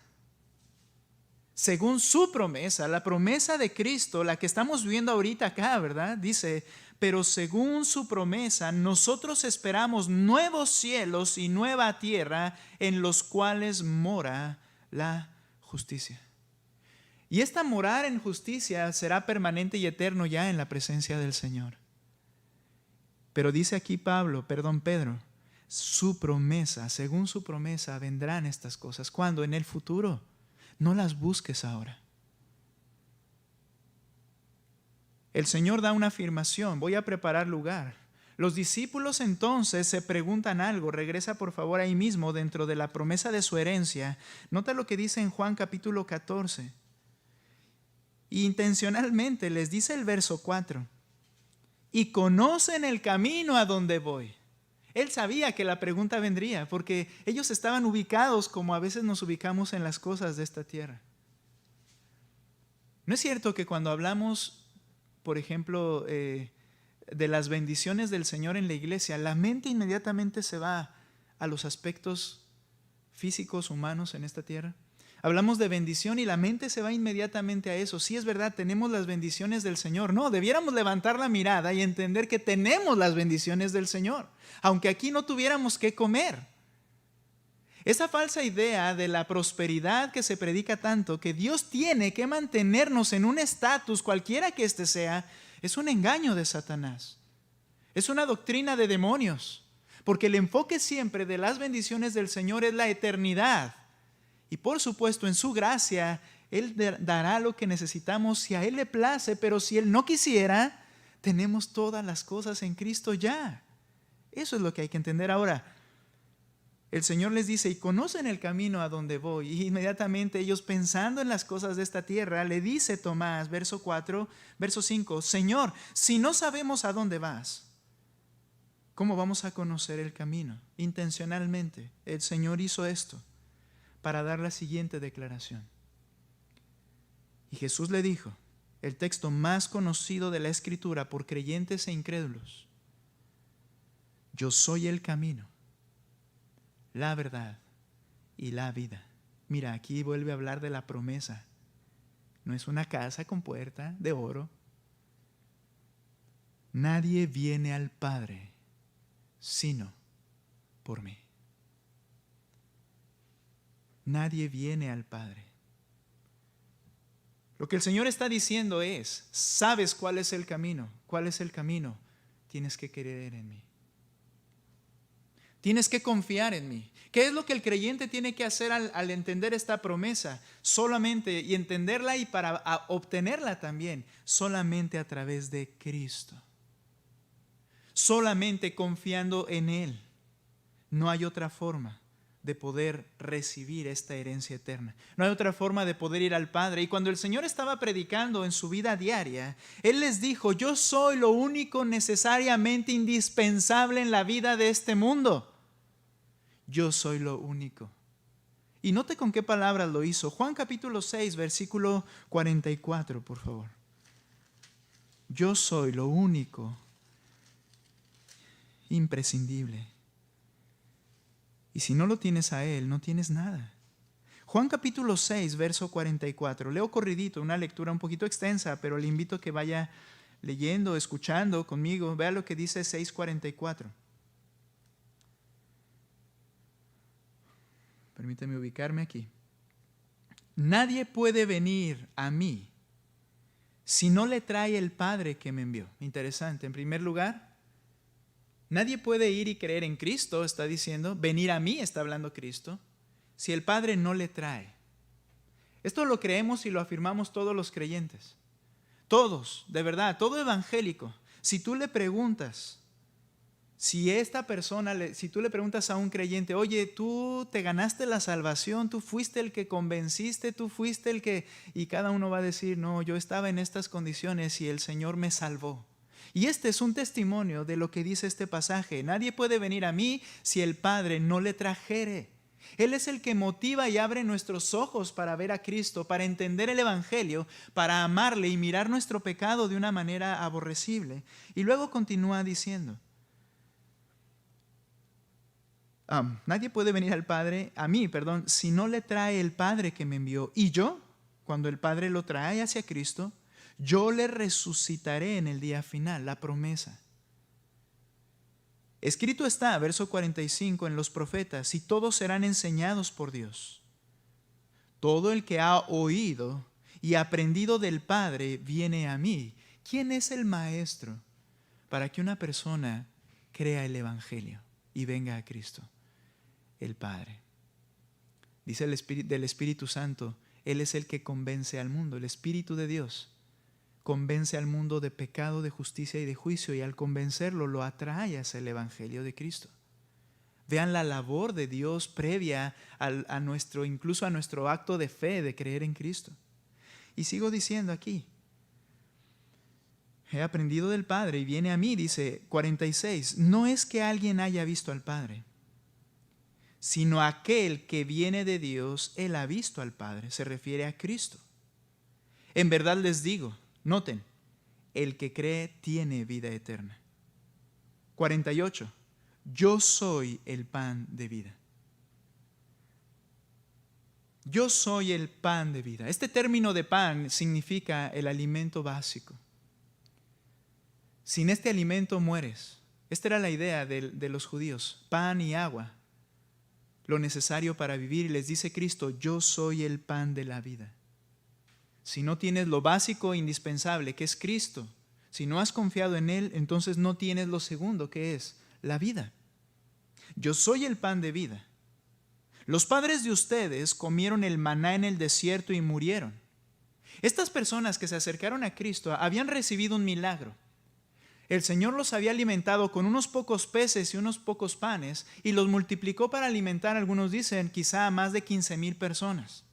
la promesa de Cristo, la que estamos viendo ahorita acá, ¿verdad? Dice: pero según su promesa, nosotros esperamos nuevos cielos y nueva tierra en los cuales mora la justicia. Y esta morar en justicia será permanente y eterno ya en la presencia del Señor. Pero dice aquí Pedro, su promesa, según su promesa vendrán estas cosas. ¿Cuándo? En el futuro. No las busques ahora. El Señor da una afirmación: voy a preparar lugar. Los discípulos entonces se preguntan algo. Regresa por favor ahí mismo dentro de la promesa de su herencia. Nota lo que dice en Juan capítulo 14. Y intencionalmente les dice el verso 4. Y conocen el camino a donde voy. Él sabía que la pregunta vendría, porque ellos estaban ubicados como a veces nos ubicamos en las cosas de esta tierra. ¿No es cierto que cuando hablamos, por ejemplo, de las bendiciones del Señor en la iglesia, la mente inmediatamente se va a los aspectos físicos, humanos en esta tierra? Hablamos de bendición y la mente se va inmediatamente a eso. Sí, es verdad, tenemos las bendiciones del Señor. No, debiéramos levantar la mirada y entender que tenemos las bendiciones del Señor, aunque aquí no tuviéramos que comer. Esa falsa idea de la prosperidad que se predica tanto, que Dios tiene que mantenernos en un estatus, cualquiera que éste sea, es un engaño de Satanás. Es una doctrina de demonios, porque el enfoque siempre de las bendiciones del Señor es la eternidad. Y por supuesto, en su gracia, Él dará lo que necesitamos si a Él le place, pero si Él no quisiera, tenemos todas las cosas en Cristo ya. Eso es lo que hay que entender ahora. El Señor les dice: y conocen el camino a donde voy. Y inmediatamente ellos, pensando en las cosas de esta tierra, le dice Tomás, verso 5, Señor, si no sabemos a dónde vas, ¿cómo vamos a conocer el camino? Intencionalmente, el Señor hizo esto para dar la siguiente declaración. Y Jesús le dijo, el texto más conocido de la Escritura por creyentes e incrédulos: yo soy el camino, la verdad y la vida. Mira, aquí vuelve a hablar de la promesa. No es una casa con puerta de oro. Nadie viene al Padre sino por mí. Nadie viene al Padre. Lo que el Señor está diciendo es: ¿sabes cuál es el camino? ¿Cuál es el camino? Tienes que creer en mí. Tienes que confiar en mí. ¿Qué es lo que el creyente tiene que hacer al entender esta promesa? Solamente, y entenderla y para obtenerla también, solamente a través de Cristo. Solamente confiando en Él. No hay otra forma de poder recibir esta herencia eterna. No hay otra forma de poder ir al Padre. Y cuando el Señor estaba predicando en su vida diaria, Él les dijo: yo soy lo único necesariamente indispensable en la vida de este mundo. Yo soy lo único. Y note con qué palabras lo hizo. Juan capítulo 6, versículo 44, por favor. Yo soy lo único imprescindible. Y si no lo tienes a Él, no tienes nada. Juan capítulo 6, verso 44. Leo corridito, una lectura un poquito extensa, pero le invito a que vaya leyendo, escuchando conmigo. Vea lo que dice 6:44. Permíteme ubicarme aquí. Nadie puede venir a mí si no le trae el Padre que me envió. Interesante. En primer lugar, nadie puede ir y creer en Cristo, está diciendo. Venir a mí, está hablando Cristo, si el Padre no le trae. Esto lo creemos y lo afirmamos todos los creyentes. Todos, de verdad, todo evangélico. Si tú le preguntas, si tú le preguntas a un creyente: oye, tú te ganaste la salvación, tú fuiste el que convenciste, tú fuiste el que... Y cada uno va a decir: no, yo estaba en estas condiciones y el Señor me salvó. Y este es un testimonio de lo que dice este pasaje. Nadie puede venir a mí si el Padre no le trajere. Él es el que motiva y abre nuestros ojos para ver a Cristo, para entender el Evangelio, para amarle y mirar nuestro pecado de una manera aborrecible. Y luego continúa diciendo: nadie puede venir a mí, si no le trae el Padre que me envió. Y yo, cuando el Padre lo trae hacia Cristo, yo le resucitaré en el día final. La promesa. Escrito está, verso 45, en los profetas: y todos serán enseñados por Dios. Todo el que ha oído y aprendido del Padre viene a mí. ¿Quién es el maestro para que una persona crea el Evangelio y venga a Cristo? El Padre. Dice del Espíritu Santo: Él es el que convence al mundo. El Espíritu de Dios convence al mundo de pecado, de justicia y de juicio, y al convencerlo lo atrae hacia el Evangelio de Cristo. Vean la labor de Dios previa incluso a nuestro acto de fe de creer en Cristo. Y sigo diciendo aquí: he aprendido del Padre y viene a mí, dice 46. No es que alguien haya visto al Padre, sino aquel que viene de Dios, él ha visto al Padre. Se refiere a Cristo. En verdad les digo, noten, el que cree tiene vida eterna. 48. Yo soy el pan de vida. Yo soy el pan de vida. Este término de pan significa el alimento básico. Sin este alimento mueres. Esta era la idea de los judíos: pan y agua, lo necesario para vivir. Y les dice Cristo: yo soy el pan de la vida. Si no tienes lo básico e indispensable, que es Cristo, si no has confiado en Él, entonces no tienes lo segundo, que es la vida. Yo soy el pan de vida. Los padres de ustedes comieron el maná en el desierto y murieron. Estas personas que se acercaron a Cristo habían recibido un milagro. El Señor los había alimentado con unos pocos peces y unos pocos panes, y los multiplicó para alimentar, algunos dicen, quizá a más de 15,000 personas.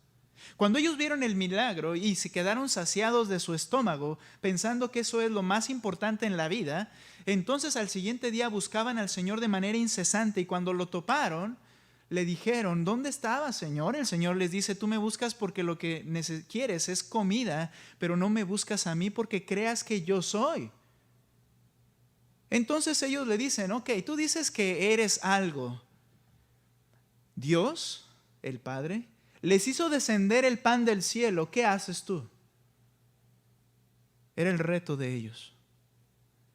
Cuando ellos vieron el milagro y se quedaron saciados de su estómago, pensando que eso es lo más importante en la vida, entonces al siguiente día buscaban al Señor de manera incesante, y cuando lo toparon, le dijeron: ¿dónde estaba, Señor? El Señor les dice: tú me buscas porque lo que quieres es comida, pero no me buscas a mí porque creas que yo soy. Entonces ellos le dicen: ok, tú dices que eres algo. Dios, el Padre, les hizo descender el pan del cielo. ¿Qué haces tú? Era el reto de ellos.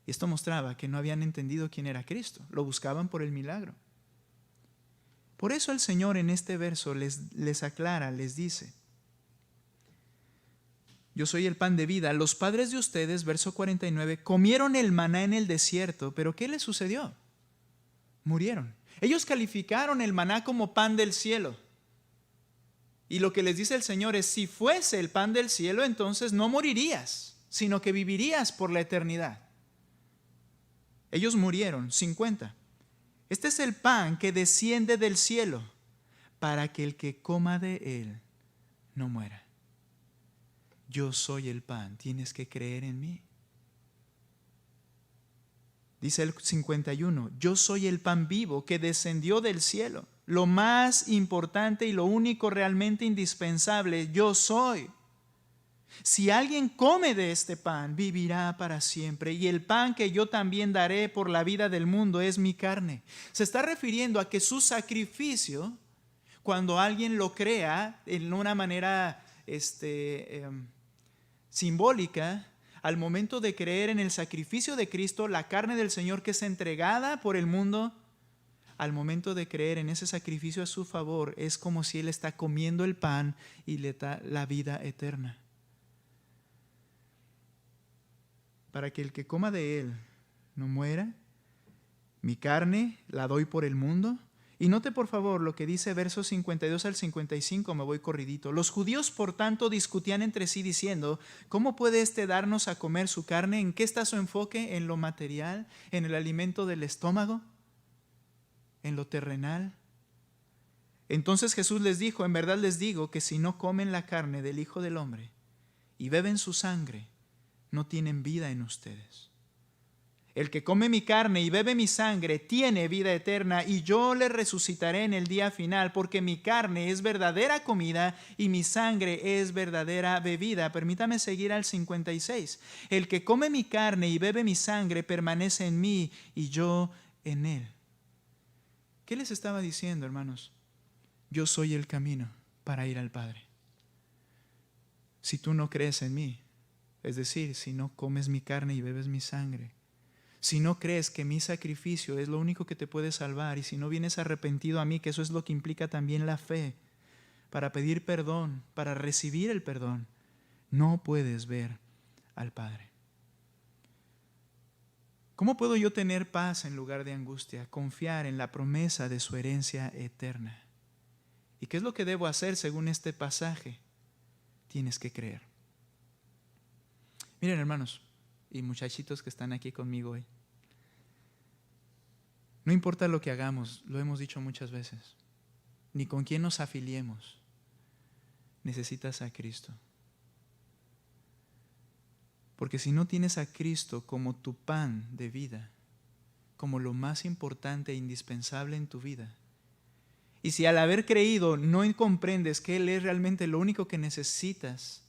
Y esto mostraba que no habían entendido quién era Cristo. Lo buscaban por el milagro. Por eso el Señor en este verso les aclara, les dice: yo soy el pan de vida. Los padres de ustedes, verso 49, comieron el maná en el desierto, pero ¿qué les sucedió? Murieron. Ellos calificaron el maná como pan del cielo. Y lo que les dice el Señor es, si fuese el pan del cielo, entonces no morirías, sino que vivirías por la eternidad. Ellos murieron, 50. Este es el pan que desciende del cielo, para que el que coma de él no muera. Yo soy el pan, tienes que creer en mí. Dice el 51, yo soy el pan vivo que descendió del cielo. Lo más importante y lo único realmente indispensable, yo soy. Si alguien come de este pan, vivirá para siempre. Y el pan que yo también daré por la vida del mundo es mi carne. Se está refiriendo a que su sacrificio, cuando alguien lo crea en una manera simbólica, al momento de creer en el sacrificio de Cristo, la carne del Señor que es entregada por el mundo, al momento de creer en ese sacrificio a su favor, es como si Él está comiendo el pan y le da la vida eterna. Para que el que coma de Él no muera, mi carne la doy por el mundo. Y note por favor lo que dice versos 52 al 55, me voy corridito. Los judíos por tanto discutían entre sí diciendo, ¿cómo puede éste darnos a comer su carne? ¿En qué está su enfoque? ¿En lo material? ¿En el alimento del estómago? ¿En lo terrenal? Entonces Jesús les dijo, en verdad les digo que si no comen la carne del Hijo del Hombre y beben su sangre, no tienen vida en ustedes. El que come mi carne y bebe mi sangre tiene vida eterna, y yo le resucitaré en el día final, porque mi carne es verdadera comida y mi sangre es verdadera bebida. Permítame seguir al 56. El que come mi carne y bebe mi sangre permanece en mí y yo en él. ¿Qué les estaba diciendo, hermanos? Yo soy el camino para ir al Padre. Si tú no crees en mí, es decir, si no comes mi carne y bebes mi sangre, si no crees que mi sacrificio es lo único que te puede salvar, y si no vienes arrepentido a mí, que eso es lo que implica también la fe, para pedir perdón, para recibir el perdón, no puedes ver al Padre. ¿Cómo puedo yo tener paz en lugar de angustia? Confiar en la promesa de su herencia eterna. ¿Y qué es lo que debo hacer según este pasaje? Tienes que creer. Miren, hermanos y muchachitos que están aquí conmigo hoy, no importa lo que hagamos, lo hemos dicho muchas veces, ni con quién nos afiliemos, necesitas a Cristo. Porque si no tienes a Cristo como tu pan de vida, como lo más importante e indispensable en tu vida, y si al haber creído no comprendes que Él es realmente lo único que necesitas,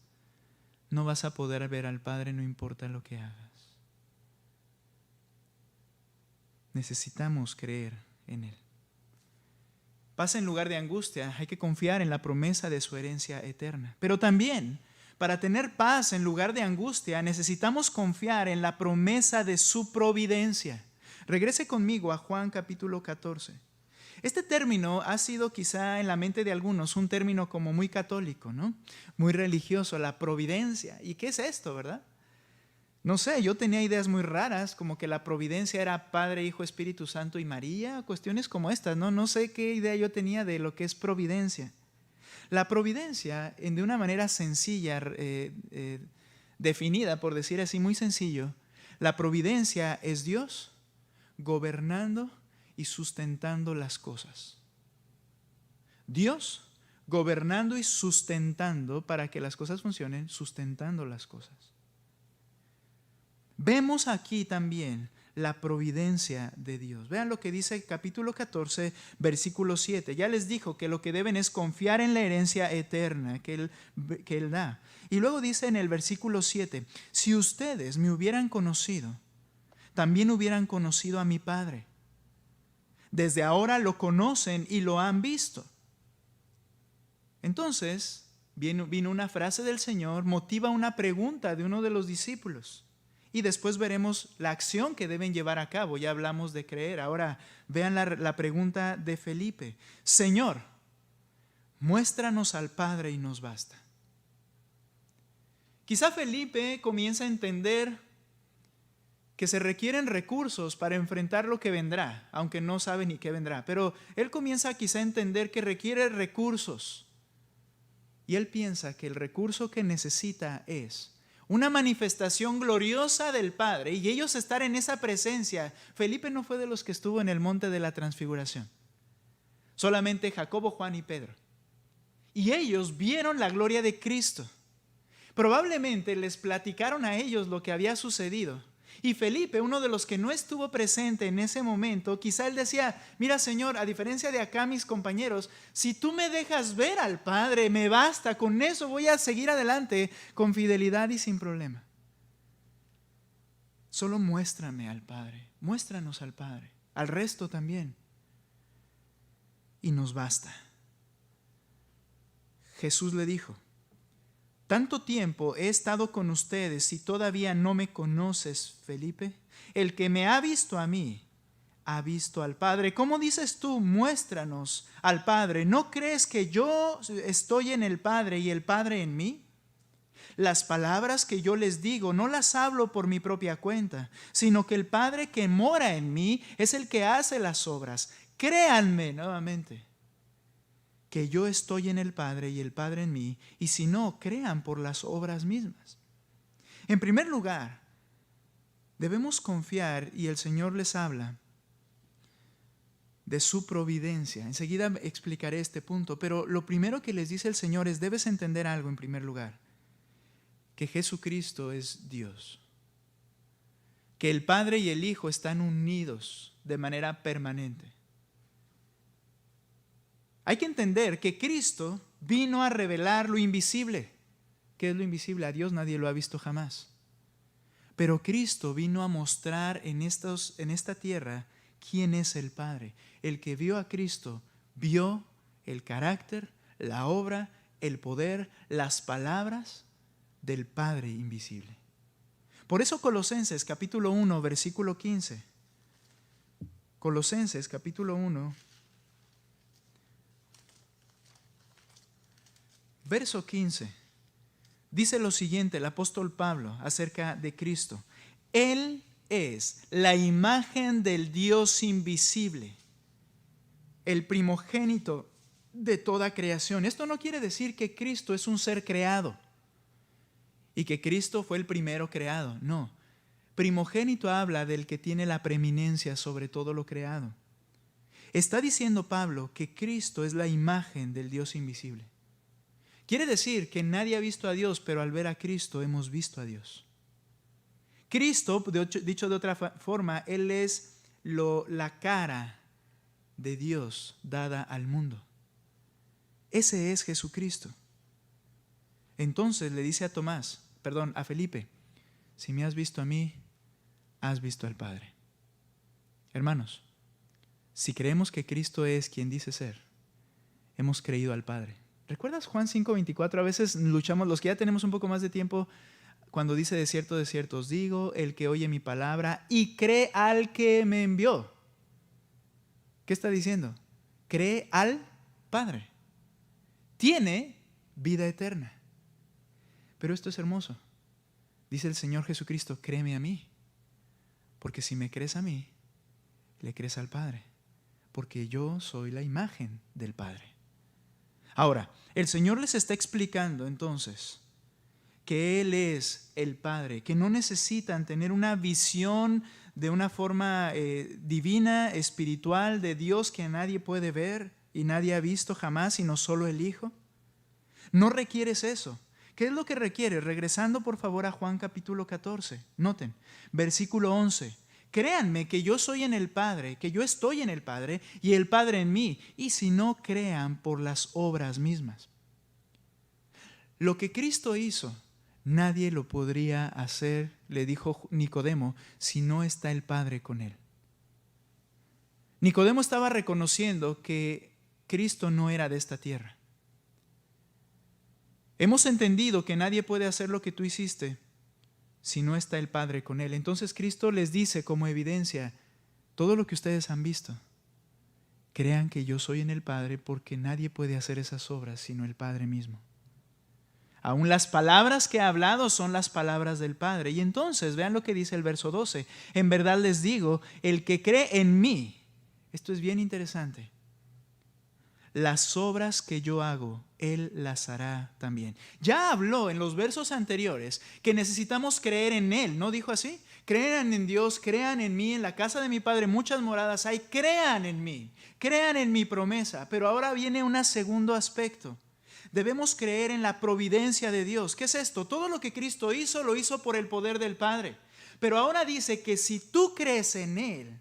no vas a poder ver al Padre, no importa lo que hagas. Necesitamos creer en Él. Paz en lugar de angustia, hay que confiar en la promesa de su herencia eterna. Pero también, para tener paz en lugar de angustia, necesitamos confiar en la promesa de su providencia. Regrese conmigo a Juan capítulo 14. Este término ha sido quizá en la mente de algunos un término como muy católico, ¿no? Muy religioso, la providencia. ¿Y qué es esto, verdad? No sé, yo tenía ideas muy raras, como que la providencia era Padre, Hijo, Espíritu Santo y María, cuestiones como estas, ¿no? No sé qué idea yo tenía de lo que es providencia. La providencia, de una manera sencilla, definida, por decir así, muy sencillo, la providencia es Dios gobernando y sustentando las cosas. Dios gobernando y sustentando para que las cosas funcionen, sustentando las cosas. Vemos aquí también la providencia de Dios. Vean lo que dice el capítulo 14, versículo 7. Ya les dijo que lo que deben es confiar en la herencia eterna que Él da. Y luego dice en el versículo 7, si ustedes me hubieran conocido, también hubieran conocido a mi Padre. Desde ahora lo conocen y lo han visto. Entonces, vino una frase del Señor, motiva una pregunta de uno de los discípulos. Y después veremos la acción que deben llevar a cabo. Ya hablamos de creer. Ahora vean la pregunta de Felipe. Señor, muéstranos al Padre y nos basta. Quizá Felipe comienza a entender que se requieren recursos para enfrentar lo que vendrá, aunque no sabe ni qué vendrá. Pero él comienza quizá a entender que requiere recursos. Y él piensa que el recurso que necesita es una manifestación gloriosa del Padre y ellos estar en esa presencia. Felipe no fue de los que estuvo en el monte de la transfiguración. Solamente Jacobo, Juan y Pedro. Y ellos vieron la gloria de Cristo. Probablemente les platicaron a ellos lo que había sucedido. Y Felipe, uno de los que no estuvo presente en ese momento, quizá él decía: mira, Señor, a diferencia de acá mis compañeros, si tú me dejas ver al Padre, me basta, con eso voy a seguir adelante con fidelidad y sin problema. Solo muéstrame al Padre, muéstranos al Padre, al resto también. Y nos basta. Jesús le dijo: tanto tiempo he estado con ustedes y todavía no me conoces, Felipe. El que me ha visto a mí, ha visto al Padre. ¿Cómo dices tú, muéstranos al Padre? ¿No crees que yo estoy en el Padre y el Padre en mí? Las palabras que yo les digo no las hablo por mi propia cuenta, sino que el Padre que mora en mí es el que hace las obras. Créanme nuevamente que yo estoy en el Padre y el Padre en mí, y si no, crean por las obras mismas. En primer lugar, debemos confiar, y el Señor les habla de su providencia. Enseguida explicaré este punto, pero lo primero que les dice el Señor es: debes entender algo en primer lugar, que Jesucristo es Dios, que el Padre y el Hijo están unidos de manera permanente. Hay que entender que Cristo vino a revelar lo invisible. ¿Qué es lo invisible? A Dios nadie lo ha visto jamás. Pero Cristo vino a mostrar en esta tierra quién es el Padre. El que vio a Cristo vio el carácter, la obra, el poder, las palabras del Padre invisible. Por eso Colosenses capítulo 1, versículo 15. Colosenses capítulo 1, verso 15, dice lo siguiente el apóstol Pablo acerca de Cristo: Él es la imagen del Dios invisible, el primogénito de toda creación. Esto no quiere decir que Cristo es un ser creado y que Cristo fue el primero creado. No, primogénito habla del que tiene la preeminencia sobre todo lo creado. Está diciendo Pablo que Cristo es la imagen del Dios invisible. Quiere decir que nadie ha visto a Dios, pero al ver a Cristo hemos visto a Dios. Cristo, dicho de otra forma, Él es la cara de Dios dada al mundo. Ese es Jesucristo. Entonces le dice a Felipe: si me has visto a mí, has visto al Padre. Hermanos, si creemos que Cristo es quien dice ser, hemos creído al Padre. ¿Recuerdas Juan 5:24? A veces luchamos, los que ya tenemos un poco más de tiempo, cuando dice: de cierto os digo, el que oye mi palabra y cree al que me envió. ¿Qué está diciendo? Cree al Padre. Tiene vida eterna. Pero esto es hermoso. Dice el Señor Jesucristo: créeme a mí, porque si me crees a mí, le crees al Padre, porque yo soy la imagen del Padre. Ahora, el Señor les está explicando entonces que Él es el Padre, que no necesitan tener una visión de una forma divina, espiritual de Dios que nadie puede ver y nadie ha visto jamás, sino solo el Hijo. No requieres eso. ¿Qué es lo que requiere? Regresando por favor a Juan capítulo 14. Noten, versículo 11. Créanme que yo soy en el Padre, que yo estoy en el Padre y el Padre en mí. Y si no, crean por las obras mismas. Lo que Cristo hizo, nadie lo podría hacer, le dijo Nicodemo, si no está el Padre con él. Nicodemo estaba reconociendo que Cristo no era de esta tierra. Hemos entendido que nadie puede hacer lo que tú hiciste si no está el Padre con él. Entonces Cristo les dice como evidencia: todo lo que ustedes han visto, crean que yo soy en el Padre, porque nadie puede hacer esas obras sino el Padre mismo. Aún las palabras que he hablado son las palabras del Padre. Y entonces, vean lo que dice el verso 12. En verdad les digo, el que cree en mí, esto es bien interesante, las obras que yo hago, Él las hará también. Ya habló en los versos anteriores que necesitamos creer en Él, ¿no dijo así? Crean en Dios, crean en mí, en la casa de mi Padre muchas moradas hay, crean en mí, crean en mi promesa. Pero ahora viene un segundo aspecto. Debemos creer en la providencia de Dios. ¿Qué es esto? Todo lo que Cristo hizo, lo hizo por el poder del Padre. Pero ahora dice que si tú crees en Él,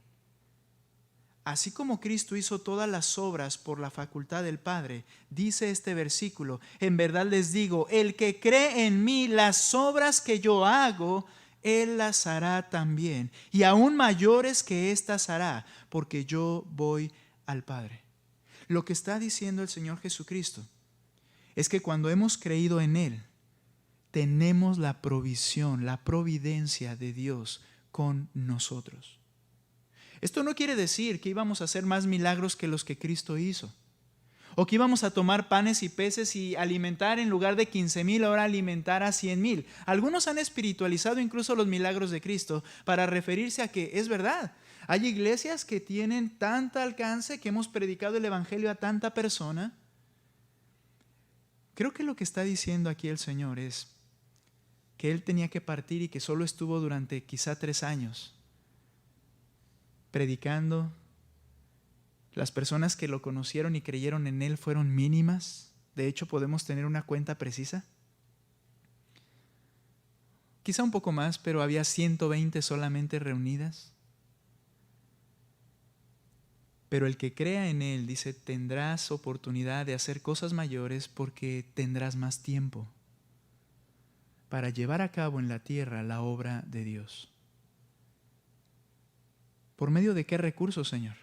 así como Cristo hizo todas las obras por la facultad del Padre, dice este versículo, en verdad les digo, el que cree en mí, las obras que yo hago, Él las hará también. Y aún mayores que éstas hará, porque yo voy al Padre. Lo que está diciendo el Señor Jesucristo es que cuando hemos creído en Él, tenemos la provisión, la providencia de Dios con nosotros. Esto no quiere decir que íbamos a hacer más milagros que los que Cristo hizo, o que íbamos a tomar panes y peces y alimentar en lugar de 15,000, ahora alimentar a 100,000. Algunos han espiritualizado incluso los milagros de Cristo para referirse a que es verdad. Hay iglesias que tienen tanto alcance, que hemos predicado el evangelio a tanta persona. Creo que lo que está diciendo aquí el Señor es que Él tenía que partir y que solo estuvo durante quizá 3 años predicando. Las personas que lo conocieron y creyeron en Él fueron mínimas. De hecho, podemos tener una cuenta precisa. Quizá un poco más, pero había 120 solamente reunidas. Pero el que crea en Él, dice, tendrás oportunidad de hacer cosas mayores porque tendrás más tiempo para llevar a cabo en la tierra la obra de Dios. ¿Por medio de qué recursos, Señor?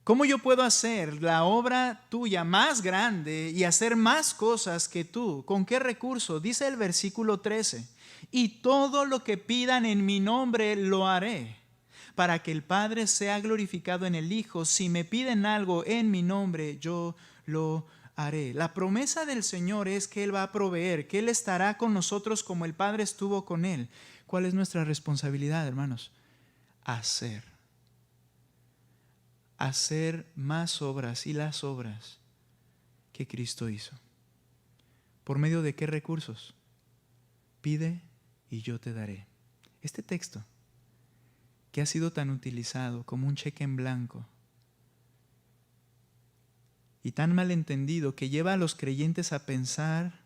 ¿Cómo yo puedo hacer la obra tuya más grande y hacer más cosas que tú? ¿Con qué recurso? Dice el versículo 13, y todo lo que pidan en mi nombre lo haré, para que el Padre sea glorificado en el Hijo. Si me piden algo en mi nombre, yo lo haré. La promesa del Señor es que Él va a proveer, que Él estará con nosotros como el Padre estuvo con Él. ¿Cuál es nuestra responsabilidad, hermanos? Hacer más obras y las obras que Cristo hizo. ¿Por medio de qué recursos? Pide y yo te daré. Este texto, que ha sido tan utilizado como un cheque en blanco y tan mal entendido, que lleva a los creyentes a pensar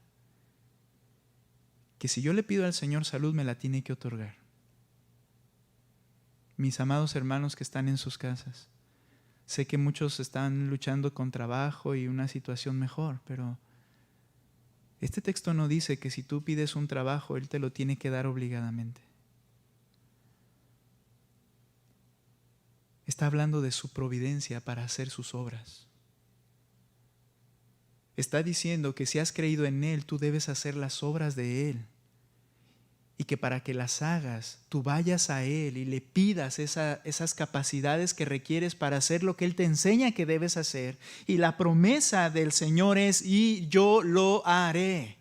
que si yo le pido al Señor salud, me la tiene que otorgar. Mis amados hermanos que están en sus casas, sé que muchos están luchando con trabajo y una situación mejor, pero este texto no dice que si tú pides un trabajo, Él te lo tiene que dar obligadamente. Está hablando de su providencia para hacer sus obras. Está diciendo que si has creído en Él, tú debes hacer las obras de Él. Y que para que las hagas, tú vayas a Él y le pidas esas capacidades que requieres para hacer lo que Él te enseña que debes hacer. Y la promesa del Señor es, y yo lo haré.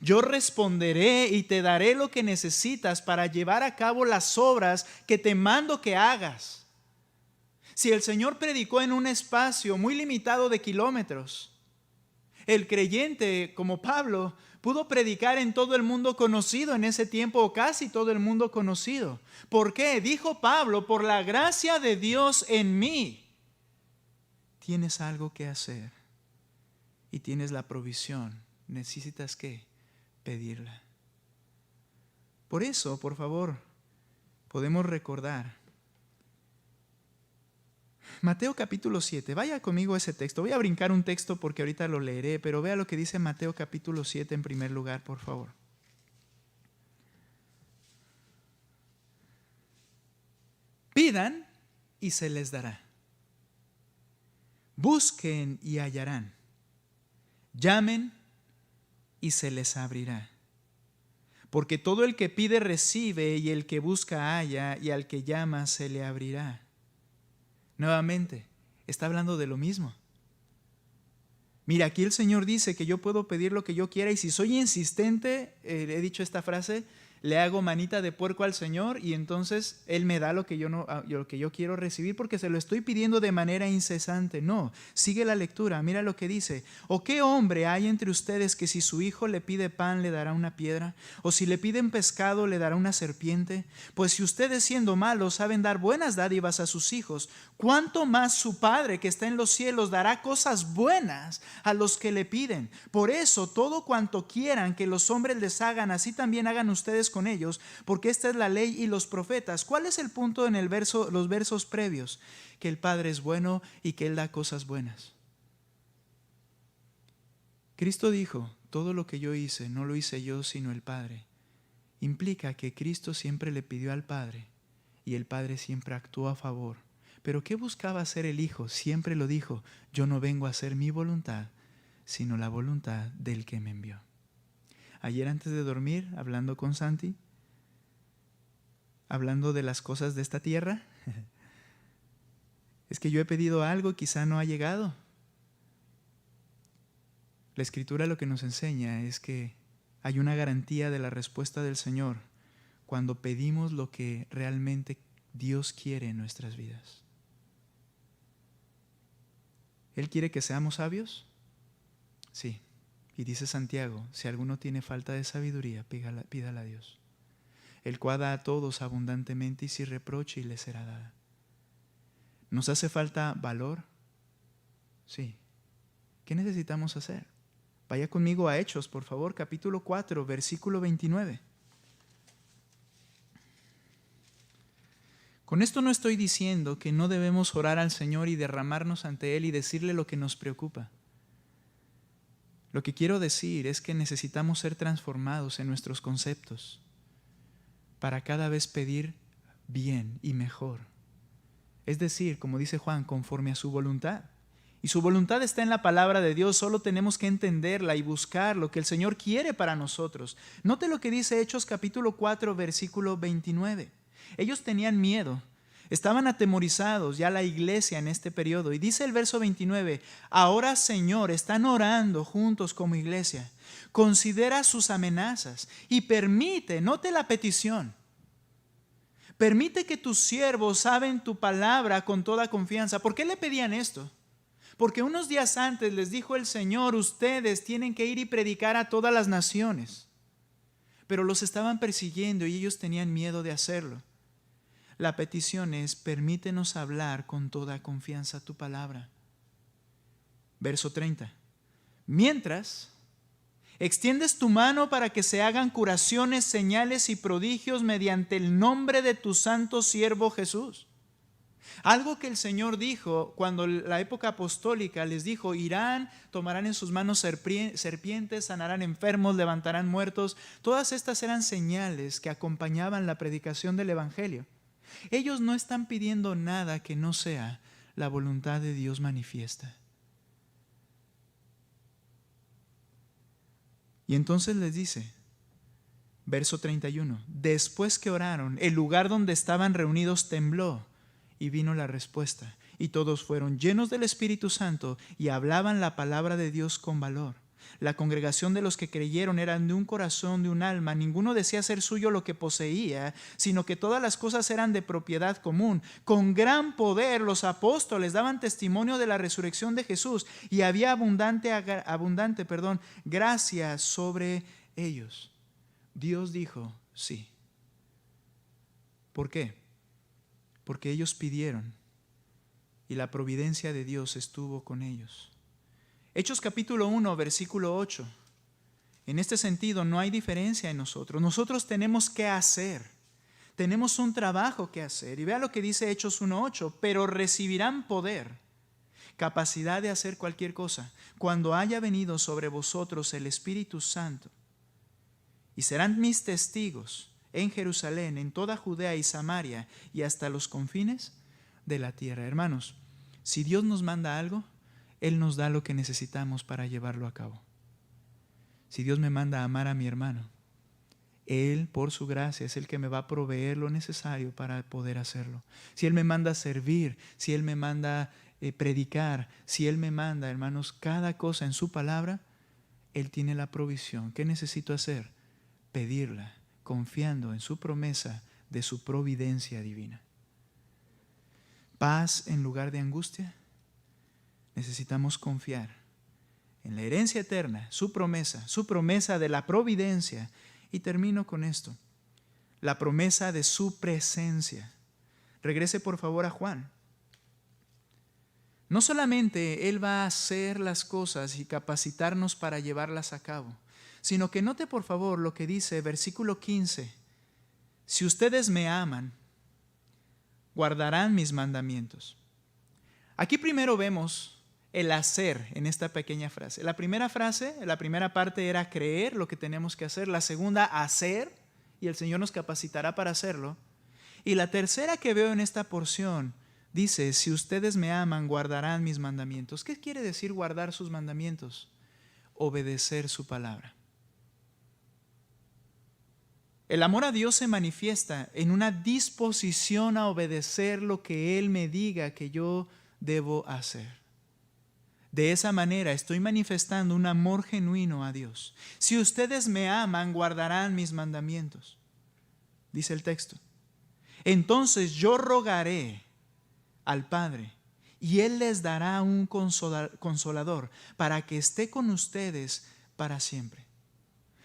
Yo responderé y te daré lo que necesitas para llevar a cabo las obras que te mando que hagas. Si el Señor predicó en un espacio muy limitado de kilómetros, el creyente como Pablo pudo predicar en todo el mundo conocido en ese tiempo, o casi todo el mundo conocido. ¿Por qué? Dijo Pablo, por la gracia de Dios en mí. Tienes algo que hacer y tienes la provisión. ¿Necesitas qué? Pedirla. Por eso, por favor, podemos recordar Mateo capítulo 7, vaya conmigo a ese texto. Voy a brincar un texto porque ahorita lo leeré, pero vea lo que dice Mateo capítulo 7 en primer lugar, por favor. Pidan y se les dará. Busquen y hallarán. Llamen y se les abrirá. Porque todo el que pide recibe, y el que busca halla, y al que llama se le abrirá. Nuevamente, está hablando de lo mismo. Mira, aquí el Señor dice que yo puedo pedir lo que yo quiera y si soy insistente, he dicho esta frase, le hago manita de puerco al Señor y entonces Él me da lo que lo que yo quiero recibir porque se lo estoy pidiendo de manera incesante. No, sigue la lectura, mira lo que dice. ¿O qué hombre hay entre ustedes que si su hijo le pide pan le dará una piedra? ¿O si le piden pescado le dará una serpiente? Pues si ustedes siendo malos saben dar buenas dádivas a sus hijos, ¿cuánto más su Padre que está en los cielos dará cosas buenas a los que le piden? Por eso todo cuanto quieran que los hombres les hagan, así también hagan ustedes con ellos, porque esta es la ley y los profetas. ¿Cuál es el punto en los versos previos? Que el Padre es bueno y que Él da cosas buenas. Cristo dijo, todo lo que yo hice, no lo hice yo, sino el Padre. Implica que Cristo siempre le pidió al Padre y el Padre siempre actuó a favor. Pero ¿qué buscaba hacer el Hijo? Siempre lo dijo, yo no vengo a hacer mi voluntad, sino la voluntad del que me envió. Ayer antes de dormir, hablando con Santi, hablando de las cosas de esta tierra, es que yo he pedido algo y quizá no ha llegado. La Escritura lo que nos enseña es que hay una garantía de la respuesta del Señor cuando pedimos lo que realmente Dios quiere en nuestras vidas. ¿Él quiere que seamos sabios? Sí. Y dice Santiago, si alguno tiene falta de sabiduría, pídala a Dios, el cual da a todos abundantemente y sin reproche y le será dada. ¿Nos hace falta valor? Sí. ¿Qué necesitamos hacer? Vaya conmigo a Hechos, por favor, capítulo 4, versículo 29. Con esto no estoy diciendo que no debemos orar al Señor y derramarnos ante Él y decirle lo que nos preocupa. Lo que quiero decir es que necesitamos ser transformados en nuestros conceptos para cada vez pedir bien y mejor. Es decir, como dice Juan, conforme a su voluntad. Y su voluntad está en la palabra de Dios, solo tenemos que entenderla y buscar lo que el Señor quiere para nosotros. Note lo que dice Hechos capítulo 4, versículo 29. Ellos tenían miedo. Estaban atemorizados ya la iglesia en este periodo. Y dice el verso 29, ahora Señor, están orando juntos como iglesia. Considera sus amenazas y permite, note la petición, permite que tus siervos saben tu palabra con toda confianza. ¿Por qué le pedían esto? Porque unos días antes les dijo el Señor, ustedes tienen que ir y predicar a todas las naciones. Pero los estaban persiguiendo y ellos tenían miedo de hacerlo. La petición es, permítenos hablar con toda confianza tu palabra. Verso 30. Mientras, extiendes tu mano para que se hagan curaciones, señales y prodigios mediante el nombre de tu santo siervo Jesús. Algo que el Señor dijo cuando la época apostólica les dijo, irán, tomarán en sus manos serpientes, sanarán enfermos, levantarán muertos. Todas estas eran señales que acompañaban la predicación del Evangelio. Ellos no están pidiendo nada que no sea la voluntad de Dios manifiesta. Y entonces les dice, verso 31, después que oraron, el lugar donde estaban reunidos tembló y vino la respuesta. Y todos fueron llenos del Espíritu Santo y hablaban la palabra de Dios con valor. La congregación de los que creyeron eran de un corazón, de un alma. Ninguno decía ser suyo lo que poseía, sino que todas las cosas eran de propiedad común. Con gran poder los apóstoles daban testimonio de la resurrección de Jesús y había abundante gracia sobre ellos. Dios dijo sí. ¿Por qué? Porque ellos pidieron y la providencia de Dios estuvo con ellos. Hechos capítulo 1, versículo 8. En este sentido no hay diferencia en nosotros. Nosotros tenemos que hacer. Tenemos un trabajo que hacer. Y vea lo que dice Hechos 1:8. Pero recibirán poder, capacidad de hacer cualquier cosa, cuando haya venido sobre vosotros el Espíritu Santo. Y serán mis testigos en Jerusalén, en toda Judea y Samaria y hasta los confines de la tierra. Hermanos, si Dios nos manda algo, Él nos da lo que necesitamos para llevarlo a cabo. Si Dios me manda a amar a mi hermano, Él, por su gracia, es el que me va a proveer lo necesario para poder hacerlo. Si Él me manda a servir, si Él me manda predicar, si Él me manda, hermanos, cada cosa en su palabra, Él tiene la provisión. ¿Qué necesito hacer? Pedirla, confiando en su promesa de su providencia divina. Paz en lugar de angustia. Necesitamos confiar en la herencia eterna, su promesa de la providencia. Y termino con esto, la promesa de su presencia. Regrese por favor a Juan. No solamente Él va a hacer las cosas y capacitarnos para llevarlas a cabo, sino que note por favor lo que dice versículo 15. Si ustedes me aman, guardarán mis mandamientos. Aquí primero vemos el hacer en esta pequeña frase. La primera parte era creer lo que tenemos que hacer. La segunda, hacer, y el Señor nos capacitará para hacerlo. Y la tercera que veo en esta porción dice, si ustedes me aman, guardarán mis mandamientos. ¿Qué quiere decir guardar sus mandamientos? Obedecer su palabra. El amor a Dios se manifiesta en una disposición a obedecer lo que Él me diga que yo debo hacer. De esa manera estoy manifestando un amor genuino a Dios. Si ustedes me aman, guardarán mis mandamientos, dice el texto. Entonces yo rogaré al Padre y Él les dará un consolador para que esté con ustedes para siempre.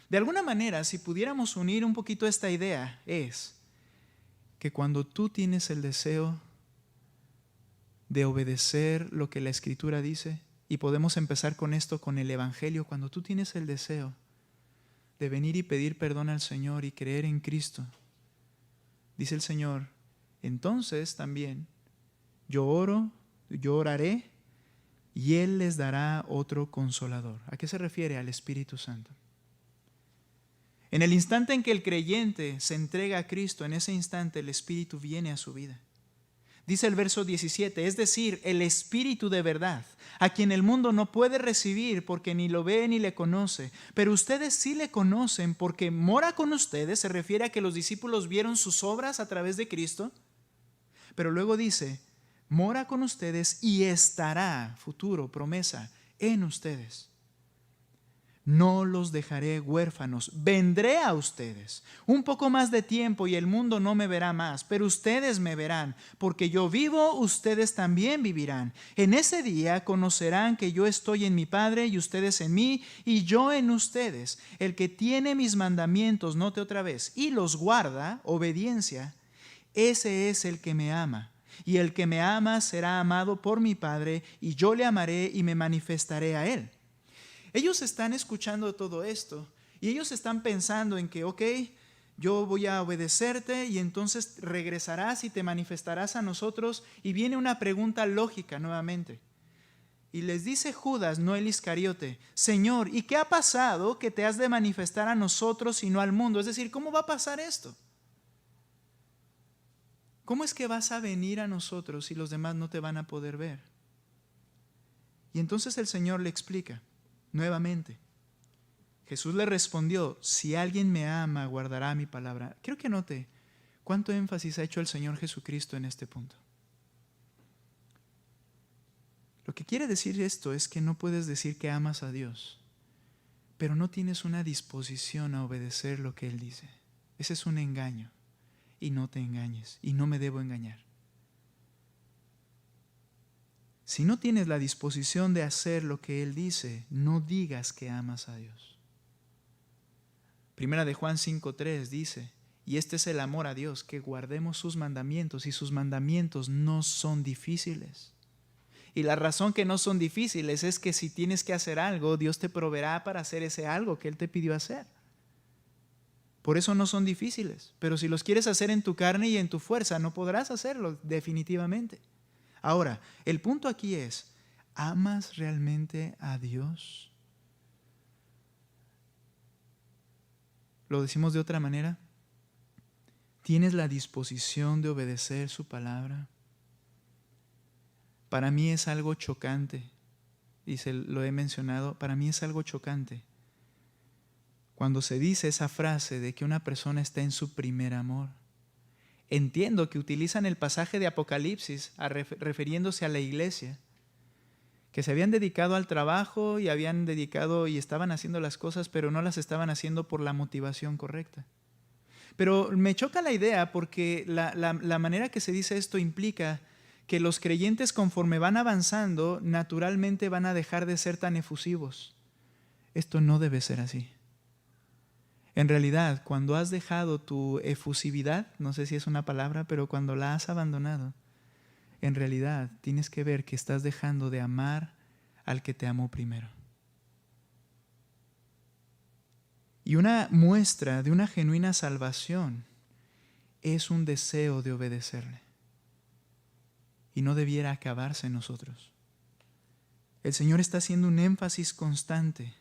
De alguna manera, si pudiéramos unir un poquito esta idea, es que cuando tú tienes el deseo de obedecer lo que la Escritura dice, y podemos empezar con esto, con el Evangelio, cuando tú tienes el deseo de venir y pedir perdón al Señor y creer en Cristo, dice el Señor, entonces también yo oraré y Él les dará otro consolador. ¿A qué se refiere? Al Espíritu Santo. En el instante en que el creyente se entrega a Cristo, en ese instante el Espíritu viene a su vida. Dice el verso 17, es decir, el Espíritu de verdad, a quien el mundo no puede recibir porque ni lo ve ni le conoce, pero ustedes sí le conocen porque mora con ustedes, se refiere a que los discípulos vieron sus obras a través de Cristo, pero luego dice, mora con ustedes y estará, futuro, promesa, en ustedes. No los dejaré huérfanos, vendré a ustedes. Un poco más de tiempo y el mundo no me verá más, pero ustedes me verán, porque yo vivo, ustedes también vivirán. En ese día conocerán que yo estoy en mi Padre y ustedes en mí y yo en ustedes. El que tiene mis mandamientos, note otra vez, y los guarda, obediencia, ese es el que me ama. Y el que me ama será amado por mi Padre y yo le amaré y me manifestaré a él. Ellos están escuchando todo esto y ellos están pensando en que, ok, yo voy a obedecerte y entonces regresarás y te manifestarás a nosotros. Y viene una pregunta lógica nuevamente. Y les dice Judas, no el Iscariote, Señor, ¿y qué ha pasado que te has de manifestar a nosotros y no al mundo? Es decir, ¿cómo va a pasar esto? ¿Cómo es que vas a venir a nosotros si los demás no te van a poder ver? Y entonces el Señor le explica. Nuevamente, Jesús le respondió, si alguien me ama, guardará mi palabra. Quiero que note cuánto énfasis ha hecho el Señor Jesucristo en este punto. Lo que quiere decir esto es que no puedes decir que amas a Dios, pero no tienes una disposición a obedecer lo que Él dice. Ese es un engaño y no te engañes y no me debo engañar. Si no tienes la disposición de hacer lo que Él dice, no digas que amas a Dios. Primera de Juan 5:3 dice, y este es el amor a Dios, que guardemos sus mandamientos, y sus mandamientos no son difíciles. Y la razón que no son difíciles es que si tienes que hacer algo, Dios te proveerá para hacer ese algo que Él te pidió hacer. Por eso no son difíciles, pero si los quieres hacer en tu carne y en tu fuerza, no podrás hacerlo definitivamente. Ahora, el punto aquí es, ¿amas realmente a Dios? ¿Lo decimos de otra manera? ¿Tienes la disposición de obedecer su palabra? Para mí es algo chocante, y lo he mencionado, para mí es algo chocante cuando se dice esa frase de que una persona está en su primer amor. Entiendo que utilizan el pasaje de Apocalipsis refiriéndose a la iglesia, que se habían dedicado al trabajo y habían dedicado y estaban haciendo las cosas, pero no las estaban haciendo por la motivación correcta. Pero me choca la idea porque la manera que se dice esto implica que los creyentes, conforme van avanzando, naturalmente van a dejar de ser tan efusivos. Esto no debe ser así. En realidad, cuando has dejado tu efusividad, no sé si es una palabra, pero cuando la has abandonado, en realidad tienes que ver que estás dejando de amar al que te amó primero. Y una muestra de una genuina salvación es un deseo de obedecerle. Y no debiera acabarse en nosotros. El Señor está haciendo un énfasis constante.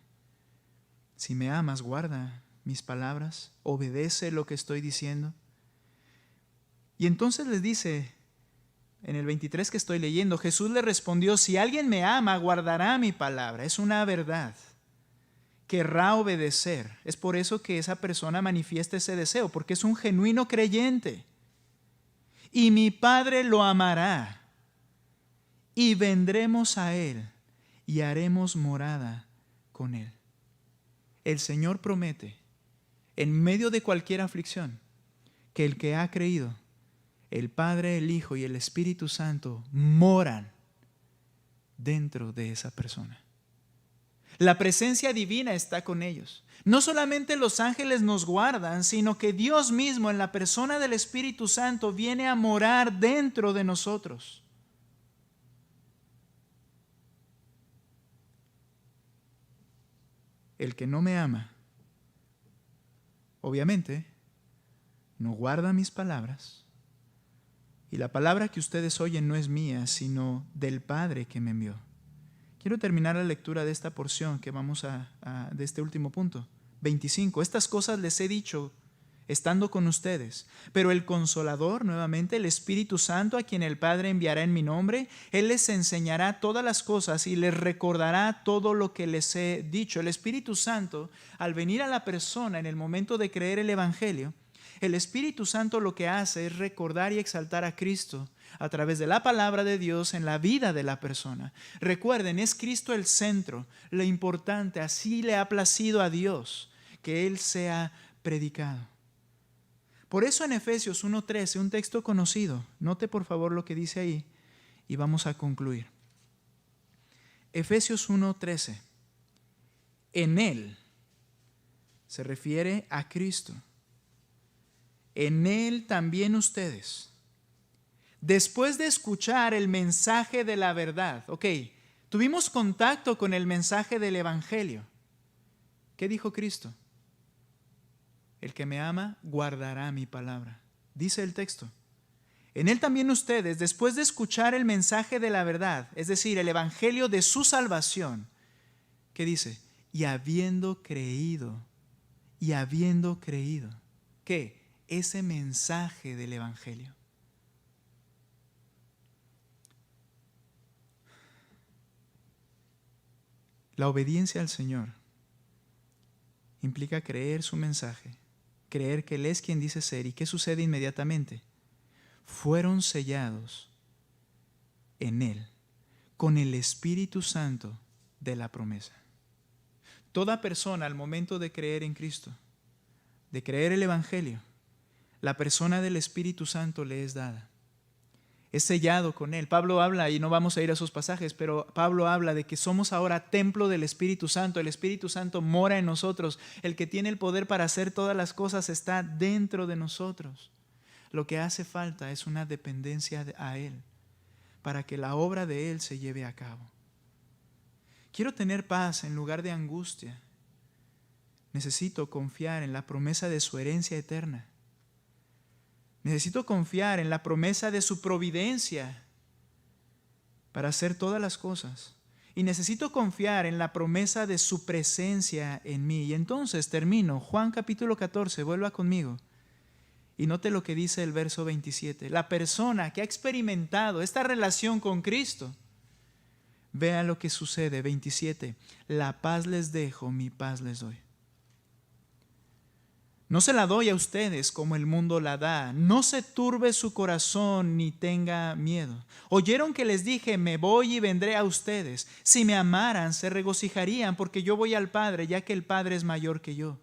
Si me amas, guarda mis palabras, obedece lo que estoy diciendo. Y entonces les dice, en el 23 que estoy leyendo, Jesús le respondió, si alguien me ama, guardará mi palabra. Es una verdad. Querrá obedecer. Es por eso que esa persona manifiesta ese deseo, porque es un genuino creyente. Y mi Padre lo amará. Y vendremos a Él y haremos morada con Él. El Señor promete, en medio de cualquier aflicción, que el que ha creído, el Padre, el Hijo y el Espíritu Santo moran dentro de esa persona. La presencia divina está con ellos. No solamente los ángeles nos guardan, sino que Dios mismo en la persona del Espíritu Santo viene a morar dentro de nosotros. El que no me ama, obviamente, no guarda mis palabras. Y la palabra que ustedes oyen no es mía, sino del Padre que me envió. Quiero terminar la lectura de esta porción que vamos de este último punto. 25. Estas cosas les he dicho estando con ustedes, pero el Consolador, nuevamente el Espíritu Santo, a quien el Padre enviará en mi nombre, Él les enseñará todas las cosas y les recordará todo lo que les he dicho. El Espíritu Santo, al venir a la persona en el momento de creer el Evangelio, el Espíritu Santo lo que hace es recordar y exaltar a Cristo a través de la palabra de Dios en la vida de la persona. Recuerden, es Cristo el centro, lo importante, así le ha placido a Dios que Él sea predicado. Por eso en Efesios 1:13, un texto conocido, note por favor lo que dice ahí y vamos a concluir. Efesios 1:13, en Él se refiere a Cristo. En Él también ustedes, después de escuchar el mensaje de la verdad, tuvimos contacto con el mensaje del Evangelio. ¿Qué dijo Cristo? El que me ama guardará mi palabra. Dice el texto. En Él también ustedes, después de escuchar el mensaje de la verdad, es decir, el Evangelio de su salvación, ¿qué dice? Y habiendo creído, ¿qué? Ese mensaje del Evangelio. La obediencia al Señor implica creer su mensaje, creer que Él es quien dice ser. ¿Y qué sucede inmediatamente? Fueron sellados en Él con el Espíritu Santo de la promesa. Toda persona al momento de creer en Cristo, de creer el Evangelio, la persona del Espíritu Santo le es dada. Es sellado con Él. Pablo habla, y no vamos a ir a esos pasajes, pero Pablo habla de que somos ahora templo del Espíritu Santo. El Espíritu Santo mora en nosotros. El que tiene el poder para hacer todas las cosas está dentro de nosotros. Lo que hace falta es una dependencia a Él para que la obra de Él se lleve a cabo. Quiero tener paz en lugar de angustia. Necesito confiar en la promesa de su herencia eterna. Necesito confiar en la promesa de su providencia para hacer todas las cosas. Y necesito confiar en la promesa de su presencia en mí. Y entonces termino. Juan capítulo 14, vuelva conmigo. Y note lo que dice el verso 27. La persona que ha experimentado esta relación con Cristo, vea lo que sucede. 27. La paz les dejo, mi paz les doy. No se la doy a ustedes como el mundo la da. No se turbe su corazón ni tenga miedo. Oyeron que les dije, me voy y vendré a ustedes. Si me amaran, se regocijarían porque yo voy al Padre, ya que el Padre es mayor que yo.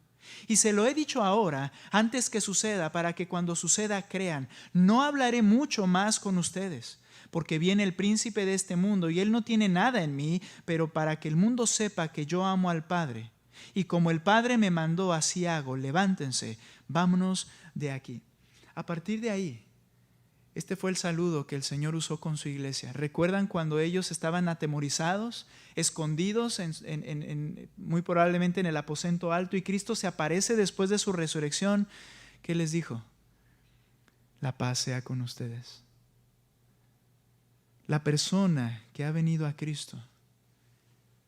Y se lo he dicho ahora, antes que suceda, para que cuando suceda crean. No hablaré mucho más con ustedes, porque viene el príncipe de este mundo y él no tiene nada en mí, pero para que el mundo sepa que yo amo al Padre. Y como el Padre me mandó, así hago. Levántense, vámonos de aquí. A partir de ahí, este fue el saludo que el Señor usó con su iglesia. ¿Recuerdan cuando ellos estaban atemorizados, escondidos, muy probablemente en el aposento alto, y Cristo se aparece después de su resurrección? ¿Qué les dijo? La paz sea con ustedes. La persona que ha venido a Cristo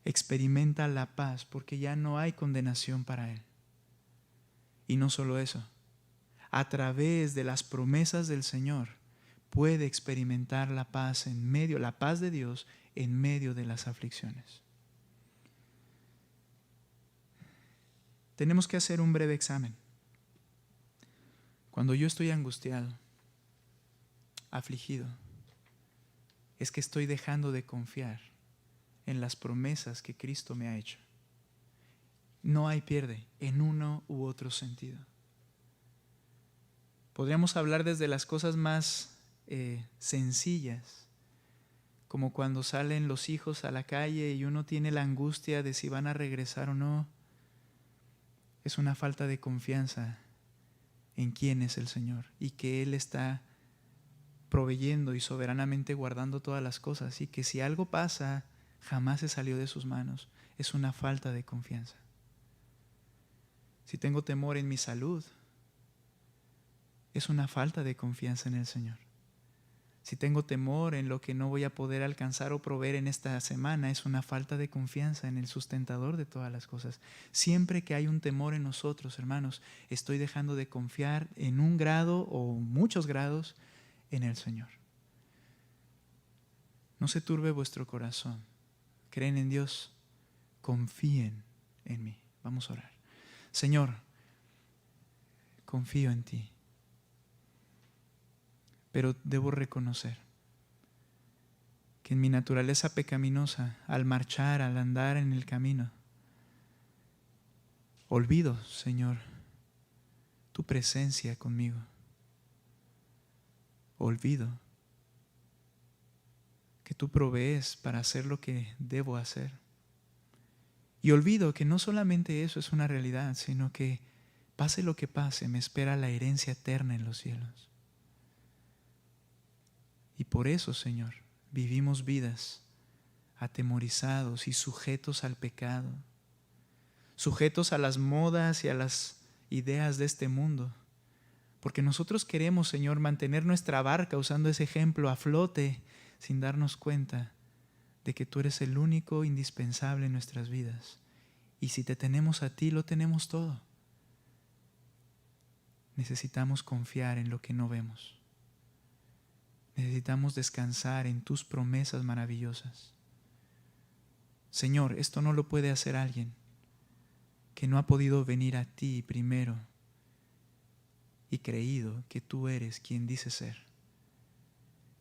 experimenta la paz porque ya no hay condenación para él. Y no solo eso, a través de las promesas del Señor puede experimentar la paz la paz de Dios en medio de las aflicciones. Tenemos que hacer un breve examen. Cuando yo estoy angustiado, afligido, es que estoy dejando de confiar en las promesas que Cristo me ha hecho. No hay pierde en uno u otro sentido. Podríamos hablar desde las cosas más sencillas, como cuando salen los hijos a la calle y uno tiene la angustia de si van a regresar o no. Es una falta de confianza en quién es el Señor y que Él está proveyendo y soberanamente guardando todas las cosas, y que si algo pasa, jamás se salió de sus manos. Es una falta de confianza. Si tengo temor en mi salud, es una falta de confianza en el Señor. Si tengo temor en lo que no voy a poder alcanzar o proveer en esta semana, es una falta de confianza en el sustentador de todas las cosas. Siempre que hay un temor en nosotros, hermanos, estoy dejando de confiar en un grado o muchos grados en el Señor. No se turbe vuestro corazón. Creen en Dios, confíen en mí. Vamos a orar. Señor, confío en ti, pero debo reconocer que en mi naturaleza pecaminosa, al marchar, al andar en el camino, olvido, Señor, tu presencia conmigo. Olvido que tú provees para hacer lo que debo hacer. Y olvido que no solamente eso es una realidad, sino que pase lo que pase, me espera la herencia eterna en los cielos. Y por eso, Señor, vivimos vidas atemorizados y sujetos al pecado, sujetos a las modas y a las ideas de este mundo. Porque nosotros queremos, Señor, mantener nuestra barca, usando ese ejemplo, a flote, sin darnos cuenta de que tú eres el único indispensable en nuestras vidas. Y si te tenemos a ti, lo tenemos todo. Necesitamos confiar en lo que no vemos. Necesitamos descansar en tus promesas maravillosas. Señor, esto no lo puede hacer alguien que no ha podido venir a ti primero y creído que tú eres quien dices ser.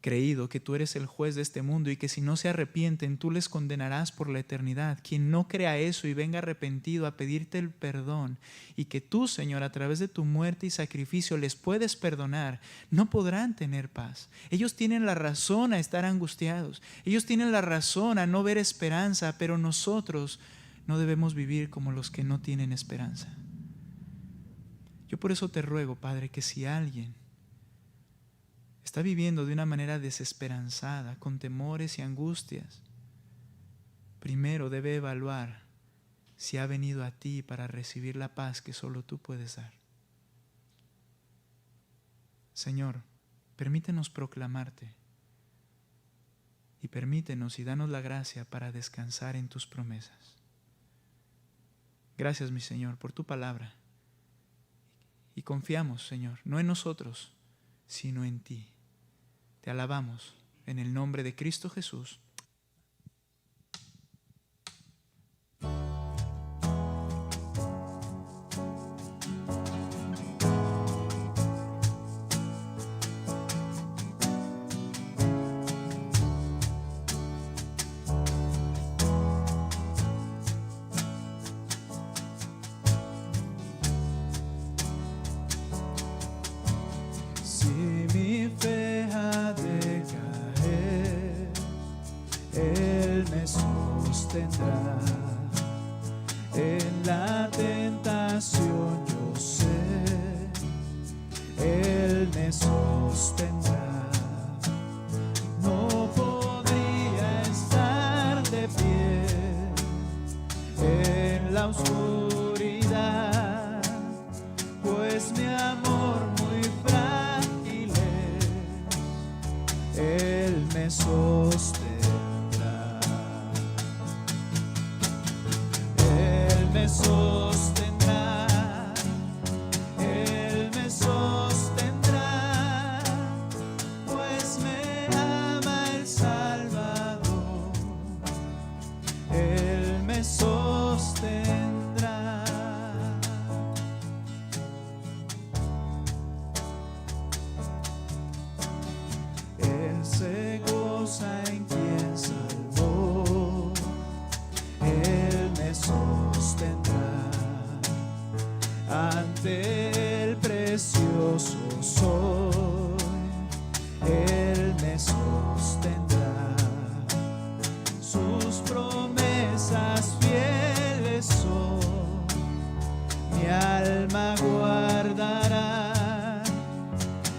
Creído que tú eres el juez de este mundo y que si no se arrepienten, tú les condenarás por la eternidad. Quien no crea eso y venga arrepentido a pedirte el perdón, y que tú, Señor, a través de tu muerte y sacrificio les puedes perdonar, no podrán tener paz. Ellos tienen la razón a estar angustiados. Ellos tienen la razón a no ver esperanza, pero nosotros no debemos vivir como los que no tienen esperanza. Yo por eso te ruego, Padre, que si alguien está viviendo de una manera desesperanzada, con temores y angustias, primero debe evaluar si ha venido a ti para recibir la paz que solo tú puedes dar. Señor, permítenos proclamarte y permítenos y danos la gracia para descansar en tus promesas. Gracias, mi Señor, por tu palabra. Y confiamos, Señor, no en nosotros, sino en ti. Te alabamos en el nombre de Cristo Jesús. sostendrá. En la tentación yo sé, Él me sostendrá. No podría estar de pie en la oscuridad, pues mi amor muy frágil es, Él me sostendrá. Él me sostendrá, Él me sostendrá, pues me ama el Salvador. Él me sostendrá. Él se goza en quien salvó. Él me sostendrá ante el precioso sol. Él me sostendrá. Sus promesas fieles son, mi alma guardará.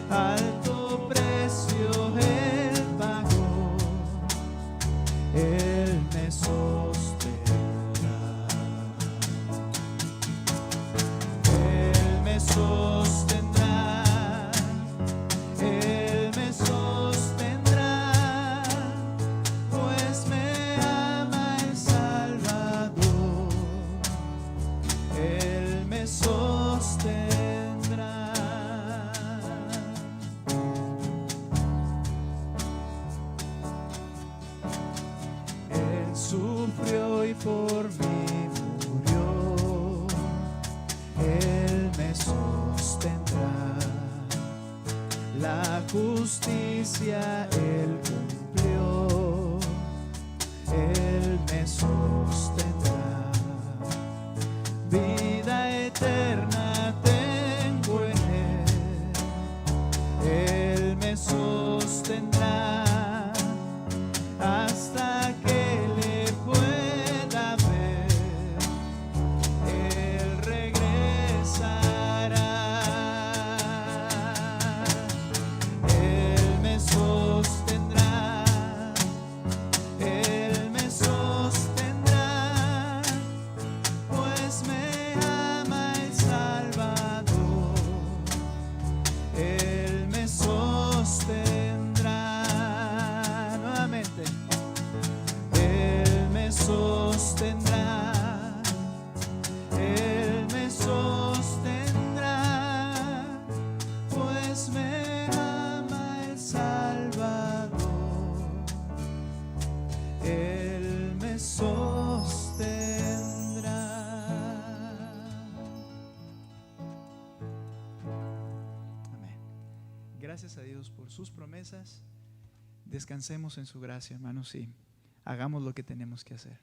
Alto precio Él pagó, Él me sostendrá. Él me sostendrá, Él me sostendrá, pues me ama el Salvador. Él me sostendrá. Él sufrió y por mí murió. Él me sostendrá. La justicia Él cumplió. Él me sostendrá. Vida eterna tengo en Él. Él me sostendrá hasta que le pueda ver. Él regresará. Él me sostendrá. Él me sostendrá, pues me ama el Salvador. Él me sostendrá. Nuevamente. Él me sostendrá. Él me sostendrá, pues me ama el Salvador. Él me sostendrá. Amén. Gracias a Dios por sus promesas. Descansemos en su gracia, hermanos, y hagamos lo que tenemos que hacer: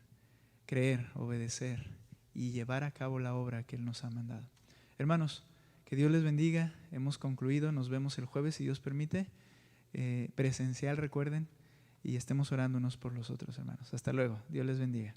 creer, obedecer y llevar a cabo la obra que Él nos ha mandado. Hermanos, que Dios les bendiga. Hemos concluido. Nos vemos el jueves, si Dios permite, presencial, recuerden, y estemos orando unos por los otros, hermanos. Hasta luego. Dios les bendiga.